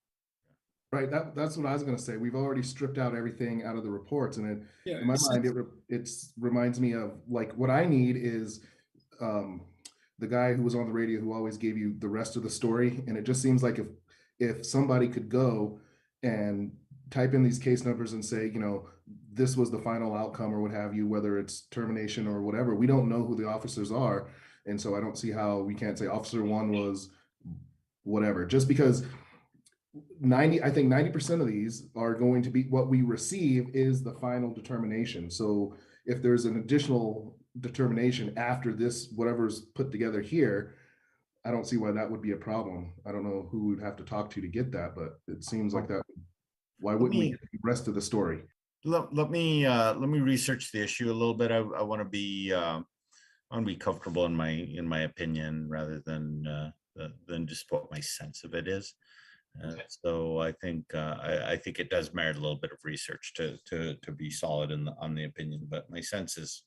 Right, that's what I was going to say. We've already stripped out everything out of the reports, and Yeah, in my mind, it reminds me of, like, what I need is the guy who was on the radio who always gave you the rest of the story. And it just seems like if somebody could go and type in these case numbers and say, you know, this was the final outcome or what have you, whether it's termination or whatever, we don't know who the officers are. And so I don't see how we can't say officer one was whatever, just because I think 90% of these are going to be what we receive is the final determination. So if there's an additional determination after this, whatever's put together here, I don't see why that would be a problem. I don't know who we'd have to talk to get that, but it seems like that. Why wouldn't we get the rest of the story? Let me research the issue a little bit. I want to be comfortable in my opinion rather than just what my sense of it is. So I think it does merit a little bit of research to be solid on the opinion. But my sense is,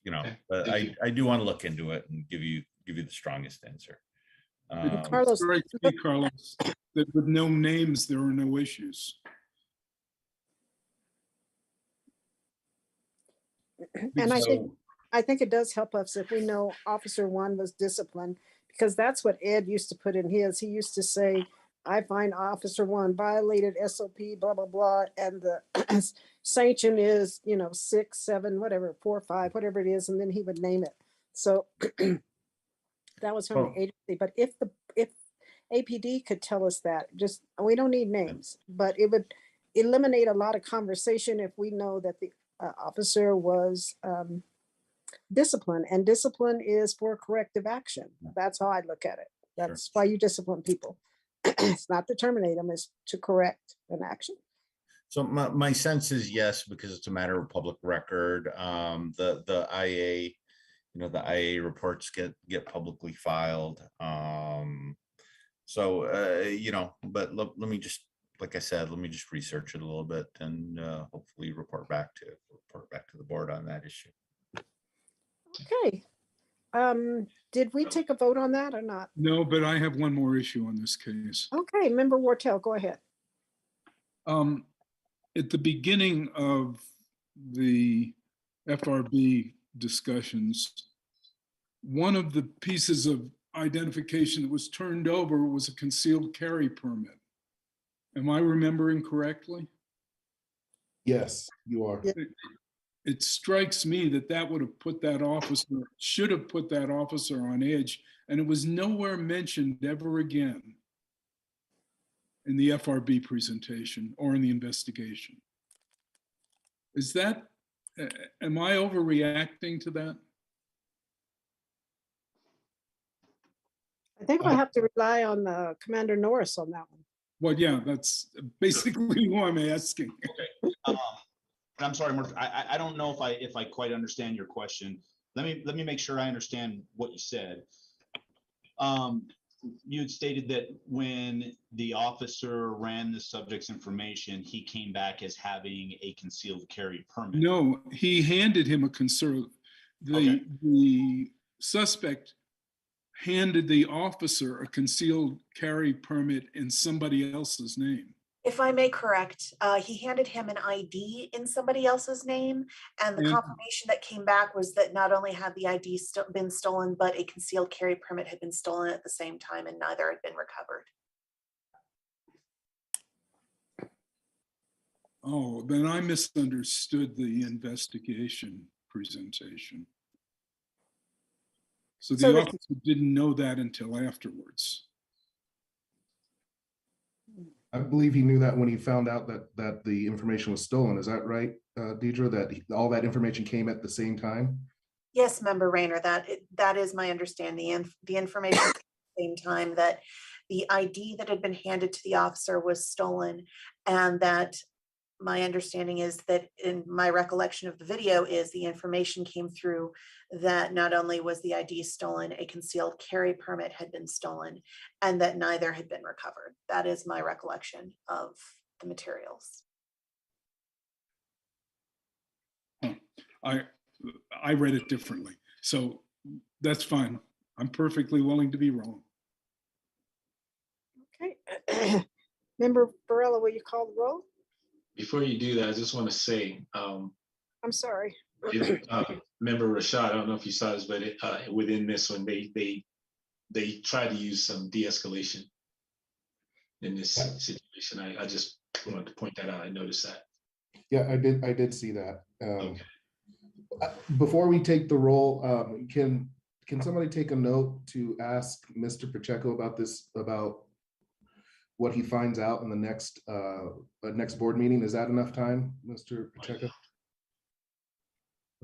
I do want to look into it and give you the strongest answer. Carlos, Right, Carlos, that with no names, there are no issues. and I think it does help us if we know officer one was disciplined, because that's what Ed used to put in his. He used to say, I find officer one violated SOP, blah, blah, blah. And the sanction is, 6, 7, whatever, 4, 5, whatever it is. And then he would name it. So that was from the agency. But if APD could tell us that, just, we don't need names, but it would eliminate a lot of conversation if we know that the officer was discipline, and discipline is for corrective action. That's how I look at it. That's why you discipline people. It's not to terminate them, it's to correct an action. So my sense is yes, because it's a matter of public record. The IA, the IA reports get publicly filed. But let me just, like I said, let me just research it a little bit and hopefully report back to the board on that issue. Okay. Did we take a vote on that or not? No, but I have one more issue on this case. Okay, Member Wartell, go ahead. At the beginning of the FRB discussions, one of the pieces of identification that was turned over was a concealed carry permit. Am I remembering correctly? Yes, you are. It strikes me that would have put that officer, should have put that officer on edge, and it was nowhere mentioned ever again in the FRB presentation or in the investigation. Is that, am I overreacting to that? I think we'll have to rely on Commander Norris on that one. Well, yeah, that's basically who I'm asking. Okay. I'm sorry, Murphy, I don't know if I quite understand your question. Let me make sure I understand what you said. You had stated that when the officer ran the subject's information, he came back as having a concealed carry permit. No, he handed him a concealed. Okay. The suspect handed the officer a concealed carry permit in somebody else's name. If I may correct, he handed him an ID in somebody else's name, and the Yeah. confirmation that came back was that not only had the ID been stolen, but a concealed carry permit had been stolen at the same time, and neither had been recovered. Oh, then I misunderstood the investigation presentation. So So the the- officer didn't know that until afterwards. I believe he knew that when he found out that the information was stolen. Is that right, Deidre? That all that information came at the same time? Yes, Member Rayner, that is my understanding, and the information at the same time that the ID that had been handed to the officer was stolen, and that my understanding is that, in my recollection of the video, is the information came through that not only was the ID stolen, a concealed carry permit had been stolen, and that neither had been recovered. That is my recollection of the materials. I read it differently. So that's fine. I'm perfectly willing to be wrong. Okay. Member Barella, will you call the roll? Before you do that, I just want to say, I'm sorry. Member Rashad, I don't know if you saw this, but within this one, they tried to use some de-escalation in this situation. I just wanted to point that out. I noticed that. Yeah, I did see that. Okay. Before we take the roll, can somebody take a note to ask Mr. Pacheco about this, about what he finds out in the next board meeting? Is that enough time, Mr. Pacheco? I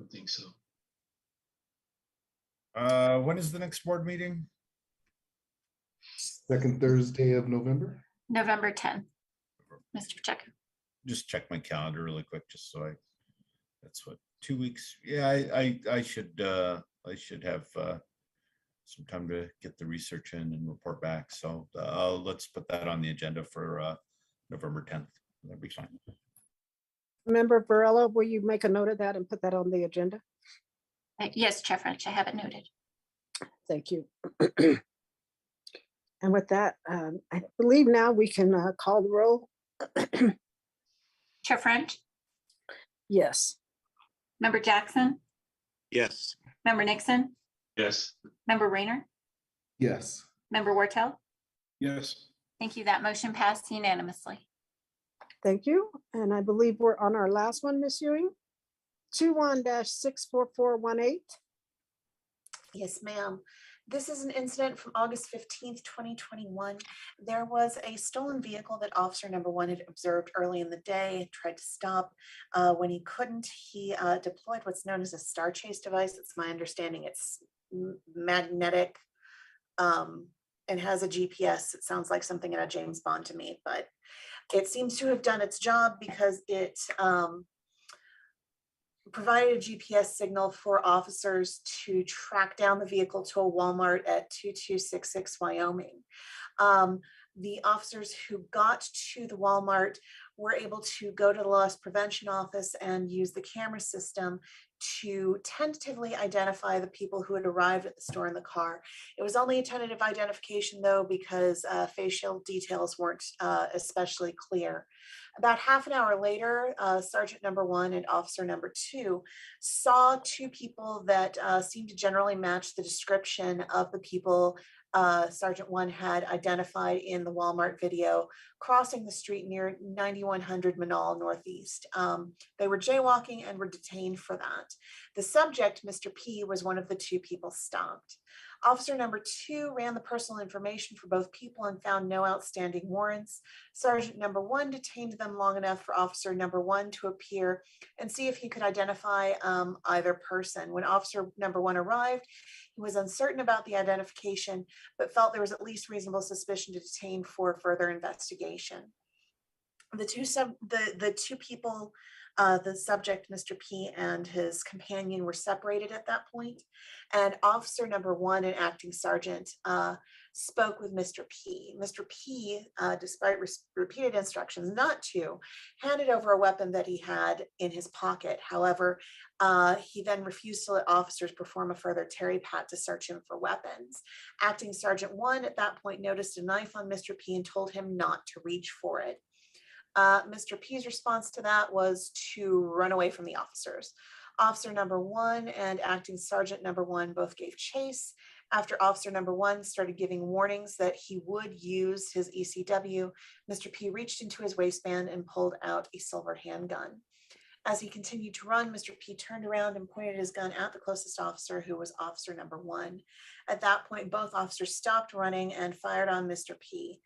don't think so. When is the next board meeting? Second Thursday of November? November 10th. Mr. Pacheco. Just check my calendar really quick, just so that's what, 2 weeks? Yeah, I should have some time to get the research in and report back. So let's put that on the agenda for November 10th. That'd be fine. Member Barella, will you make a note of that and put that on the agenda? Yes, Chair French, I have it noted. Thank you. And with that, I believe now we can call the roll. Chair French, Yes. Member Jackson, Yes. Member Nixon, Yes. Member Rayner, Yes. Member Wartell. Yes. Thank you. That motion passed unanimously. Thank you. And I believe we're on our last one, Ms. Ewing. 21-64418. Yes, ma'am. This is an incident from August 15th, 2021. There was a stolen vehicle that officer number 1 had observed early in the day, tried to stop. When he couldn't, he deployed what's known as a star chase device. It's my understanding it's magnetic and has a GPS. It sounds like something in a James Bond to me, but it seems to have done its job because it provided a GPS signal for officers to track down the vehicle to a Walmart at 2266 Wyoming. The officers who got to the Walmart were able to go to the loss prevention office and use the camera system to tentatively identify the people who had arrived at the store in the car. It was only a tentative identification though, because facial details weren't especially clear. About half an hour later, Sergeant number 1 and officer number 2 saw 2 people that seemed to generally match the description of the people Sergeant 1 had identified in the Walmart video crossing the street near 9100 Manal Northeast. They were jaywalking and were detained for that. The subject, Mr. P, was one of the 2 people stopped. Officer number 2 ran the personal information for both people and found no outstanding warrants. Sergeant number 1 detained them long enough for officer number 1 to appear and see if he could identify either person. When officer number 1 arrived, he was uncertain about the identification, but felt there was at least reasonable suspicion to detain for further investigation. The two people The subject, Mr. P, and his companion were separated at that point, and officer number 1 and acting sergeant spoke with Mr. P. Mr. P, despite repeated instructions not to, handed over a weapon that he had in his pocket. However, he then refused to let officers perform a further Terry pat to search him for weapons. Acting Sergeant 1 at that point noticed a knife on Mr. P and told him not to reach for it. Mr. P's response to that was to run away from the officers. Officer number 1 and acting sergeant number 1 both gave chase. After officer number 1 started giving warnings that he would use his ECW, Mr. P reached into his waistband and pulled out a silver handgun. As he continued to run, Mr. P turned around and pointed his gun at the closest officer, who was officer number 1. At that point, both officers stopped running and fired on Mr. P.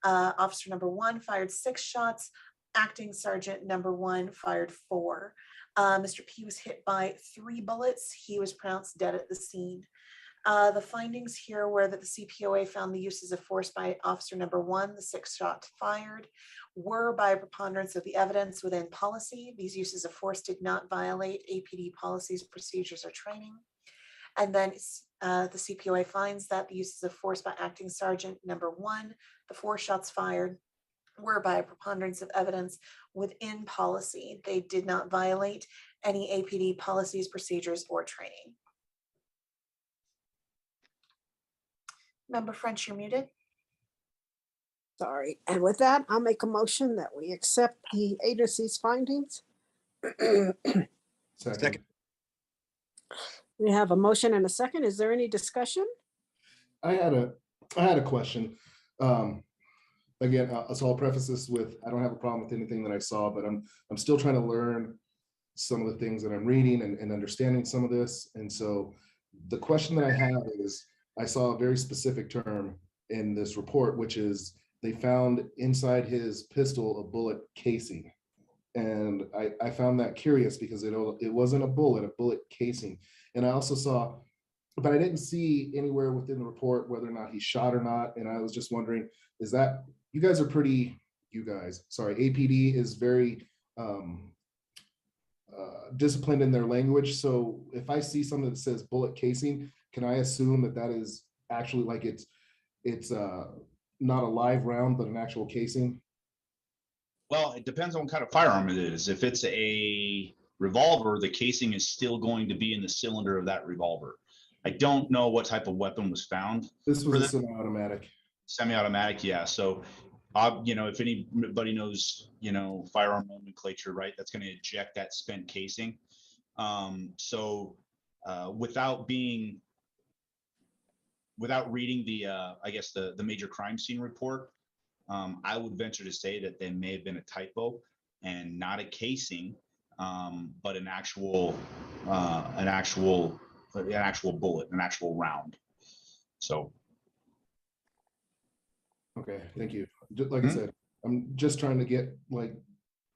Officer number 1 fired 6 shots. Acting sergeant number 1 fired 4. Mr. P was hit by 3 bullets. He was pronounced dead at the scene. The findings here were that the CPOA found the uses of force by officer number 1, the 6 shots fired, were by a preponderance of the evidence within policy. These uses of force did not violate APD policies, procedures, or training. And then the CPOA finds that the uses of force by acting sergeant number 1, the 4 shots fired, were by a preponderance of evidence within policy. They did not violate any APD policies, procedures, or training. Member French, you're muted. Sorry. And with that, I'll make a motion that we accept the agency's findings. Second. We have a motion and a second. Is there any discussion? I had a question. Again, so I'll preface this with, I don't have a problem with anything that I saw, but I'm still trying to learn some of the things that I'm reading and understanding some of this. And so the question that I have is, I saw a very specific term in this report, which is they found inside his pistol a bullet casing. And I found that curious because it wasn't a bullet casing. And I also saw, but I didn't see anywhere within the report whether or not he shot or not. And I was just wondering, is that, APD is very disciplined in their language. So if I see something that says bullet casing, can I assume that that is actually like it's not a live round, but an actual casing? Well, it depends on what kind of firearm it is. If it's a revolver, the casing is still going to be in the cylinder of that revolver. I don't know what type of weapon was found. This was a semi-automatic. Semi-automatic, yeah. So, if anybody knows, firearm nomenclature, right, that's going to eject that spent casing. Without reading the major crime scene report, I would venture to say that there may have been a typo and not a casing, but an actual bullet, an actual round. So. Okay, thank you. Just like I said, I'm just trying to get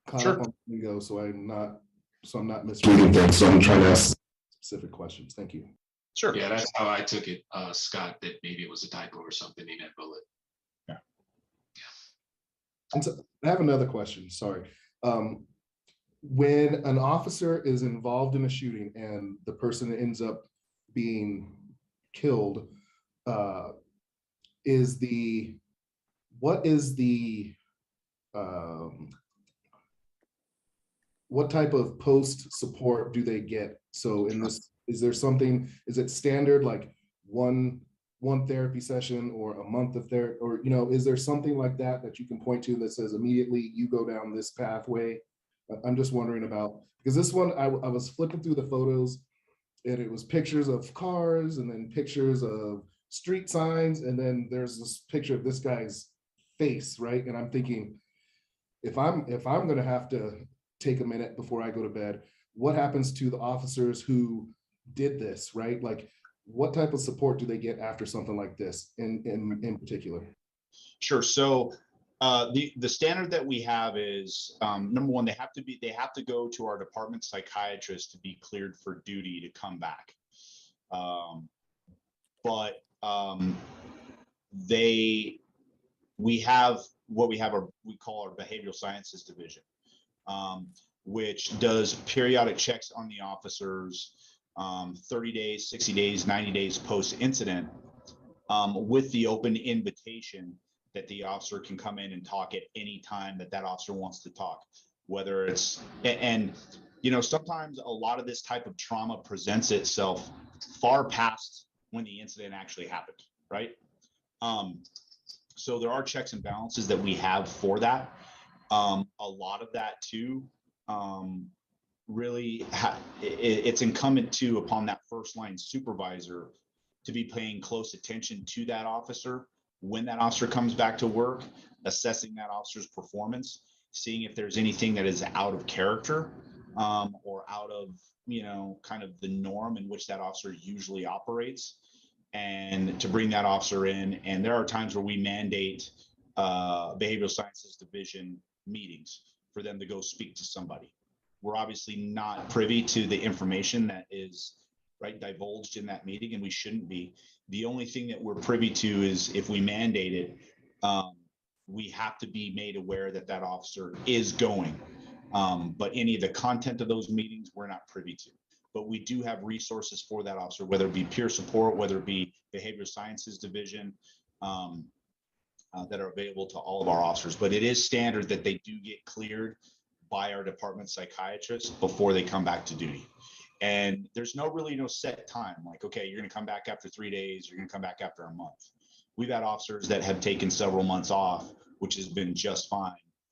caught up on lingo, so I'm not misreading things. So I'm trying to ask specific questions. Thank you. Sure. Yeah, that's how I took it, Scott, that maybe it was a typo or something in that bullet. Yeah. And so I have another question, sorry. When an officer is involved in a shooting and the person ends up being killed, what type of post support do they get? So in this, is it standard like one therapy session or a month of therapy, or is there something like that you can point to that says immediately you go down this pathway? I'm just wondering about, because this one I was flipping through the photos and it was pictures of cars and then pictures of street signs, and then there's this picture of this guy's face, right? And I'm thinking, if I'm going to have to take a minute before I go to bed, what happens to the officers who did this, right? Like, what type of support do they get after something like this in particular? Sure. So the standard that we have is number one, they have to go to our department psychiatrist to be cleared for duty to come back. We call our behavioral sciences division. which does periodic checks on the officers 30 days, 60 days, 90 days post-incident, with the open invitation that the officer can come in and talk at any time that that officer wants to talk, whether it's, and you know, sometimes a lot of this type of trauma presents itself far past when the incident actually happened, right? So there are checks and balances that we have for that. A lot of that too, really, it's incumbent upon that first line supervisor to be paying close attention to that officer when that officer comes back to work, assessing that officer's performance, seeing if there's anything that is out of character, or out of, you know, kind of the norm in which that officer usually operates, and to bring that officer in. And there are times where we mandate behavioral sciences division meetings for them to go speak to somebody. We're obviously not privy to the information that is divulged in that meeting, and we shouldn't be. The only thing that we're privy to is if we mandate it, we have to be made aware that that officer is going. But any of the content of those meetings, we're not privy to. But we do have resources for that officer, whether it be peer support, whether it be behavioral sciences division, that are available to all of our officers. But it is standard that they do get cleared by our department psychiatrists before they come back to duty. And there's no set time, like, okay, you're going to come back after 3 days, you're going to come back after a month. We've had officers that have taken several months off, which has been just fine,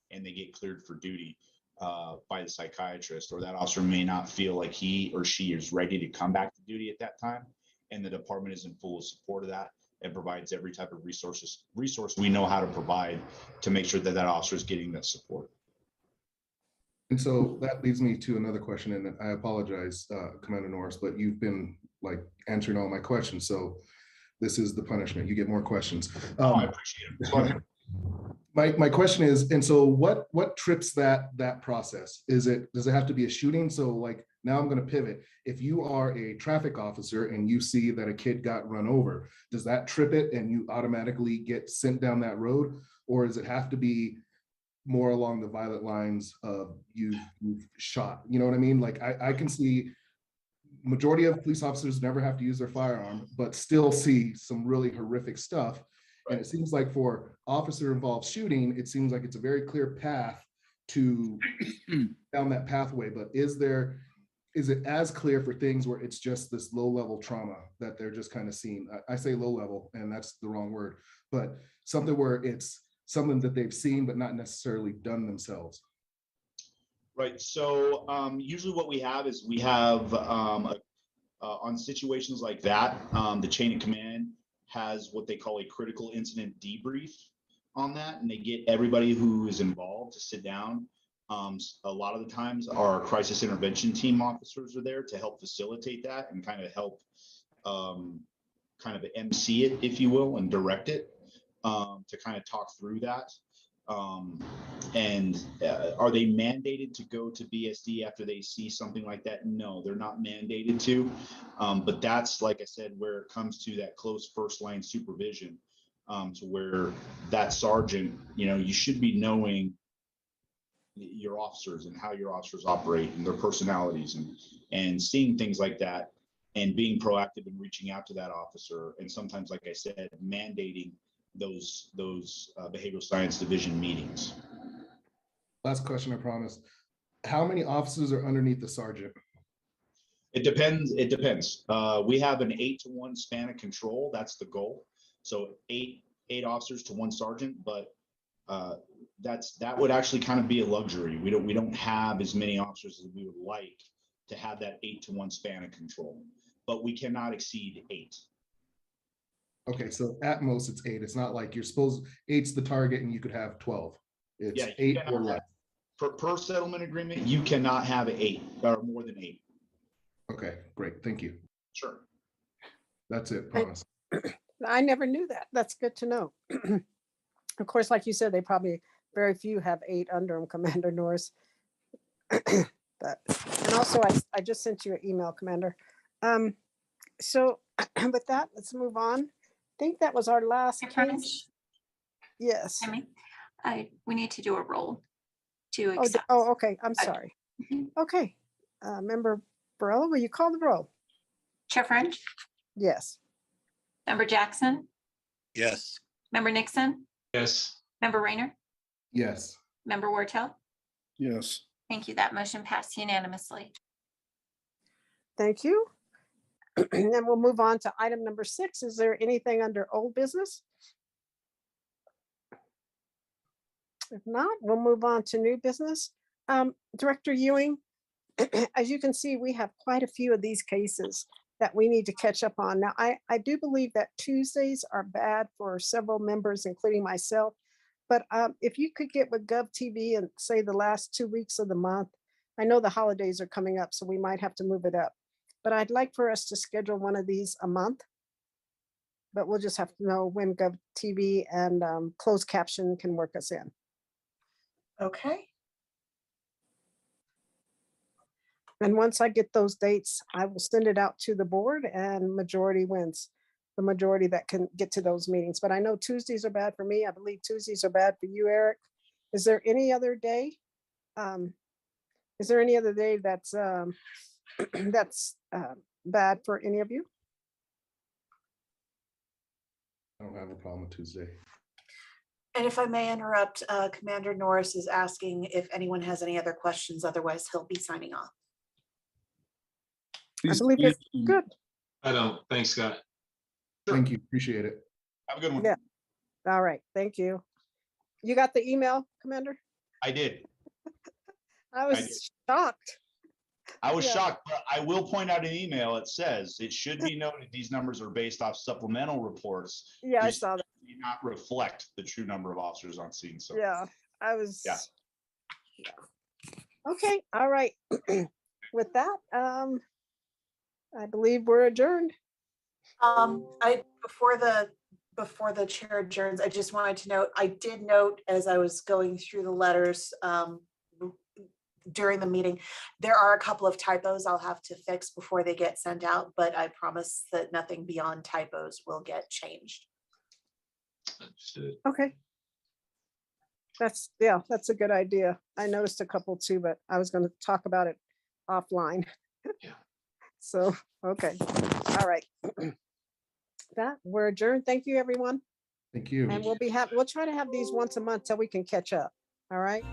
and they get cleared for duty by the psychiatrist, or that officer may not feel like he or she is ready to come back to duty at that time, and the department is in full support of that and provides every type of resource we know how to provide to make sure that that officer is getting that support. And so that leads me to another question, and I apologize, Commander Norris, but you've been like answering all my questions. So this is the punishment. You get more questions. I appreciate it. My question is, and so what trips that process? Does it have to be a shooting? So like, now I'm going to pivot. If you are a traffic officer and you see that a kid got run over, does that trip it and you automatically get sent down that road? Or does it have to be more along the violent lines of you've shot? You know what I mean? Like I can see majority of police officers never have to use their firearm, but still see some really horrific stuff. And it seems like for officer involved shooting, it seems like it's a very clear path to down that pathway. But is it as clear for things where it's just this low level trauma that they're just kind of seeing? I say low level, and that's the wrong word, but something where it's something that they've seen, but not necessarily done themselves. Right. So usually what we have is we have on situations like that, the chain of command has what they call a critical incident debrief on that, and they get everybody who is involved to sit down. A lot of the times our crisis intervention team officers are there to help facilitate that and kind of help kind of MC it, if you will, and direct it, to kind of talk through that. And are they mandated to go to BSD after they see something like that? No, they're not mandated to. But that's, like I said, where it comes to that close first line supervision, to where that sergeant, you should be knowing your officers and how your officers operate and their personalities, and seeing things like that and being proactive and reaching out to that officer. And sometimes, like I said, mandating those behavioral science division meetings. Last question, I promise. How many officers are underneath the sergeant? It depends. We have an 8-to-1 span of control. That's the goal. So eight officers to one sergeant, but that would actually kind of be a luxury. We don't have as many officers as we would like to have that 8-to-1 span of control, but we cannot exceed 8. Okay, so at most it's 8. It's not like you're supposed 8's the target and you could have 12. It's 8 or less. Per settlement agreement, you cannot have 8 or more than 8. Okay, great. Thank you. Sure. That's it. Promise. I never knew that. That's good to know. Of course, like you said, they probably very few have 8 under them, Commander Norris. But and also I just sent you an email, Commander. So with that, let's move on. I think that was our last case. Yes. We need to do a roll to accept. Oh, okay. I'm sorry. Okay, Member Barella, will you call the roll? Chair French, Yes. Member Jackson, Yes. Member Nixon, Yes. Member Rayner, Yes. Member Wartell. Yes. Thank you. That motion passed unanimously. Thank you. And then we'll move on to item number 6. Is there anything under old business? If not, we'll move on to new business. Director Ewing, as you can see, we have quite a few of these cases that we need to catch up on. Now, I do believe that Tuesdays are bad for several members, including myself. But if you could get with GovTV and say the last 2 weeks of the month, I know the holidays are coming up, so we might have to move it up. But I'd like for us to schedule one of these a month. But we'll just have to know when GovTV and closed caption can work us in. Okay. And once I get those dates, I will send it out to the board and majority wins. The majority that can get to those meetings. But I know Tuesdays are bad for me. I believe Tuesdays are bad for you, Eric. Is there any other day? Is there any other day that's that's bad for any of you? I don't have a problem with Tuesday. And if I may interrupt, Commander Norris is asking if anyone has any other questions, otherwise he'll be signing off. I Please believe it's mention- good. I don't. Thanks, Scott. Thank you. Appreciate it. Have a good one. Yeah. All right, thank you. You got the email, Commander? I did. I did. was shocked. I was Yeah. shocked, but I will point out an email. It says it should be noted these numbers are based off supplemental reports. Yeah, I These saw that. do not reflect the true number of officers on scene. So Yeah, I was. Yeah. Okay, all right. With that, I believe we're adjourned. Before the chair adjourns, I just wanted to note, I did note as I was going through the letters during the meeting, there are a couple of typos I'll have to fix before they get sent out, but I promise that nothing beyond typos will get changed. Understood. Okay. That's a good idea. I noticed a couple too, but I was going to talk about it offline. Yeah. So, okay, all right. That we're adjourned. Thank you, everyone. Thank you. And we'll try to have these once a month so we can catch up. All right.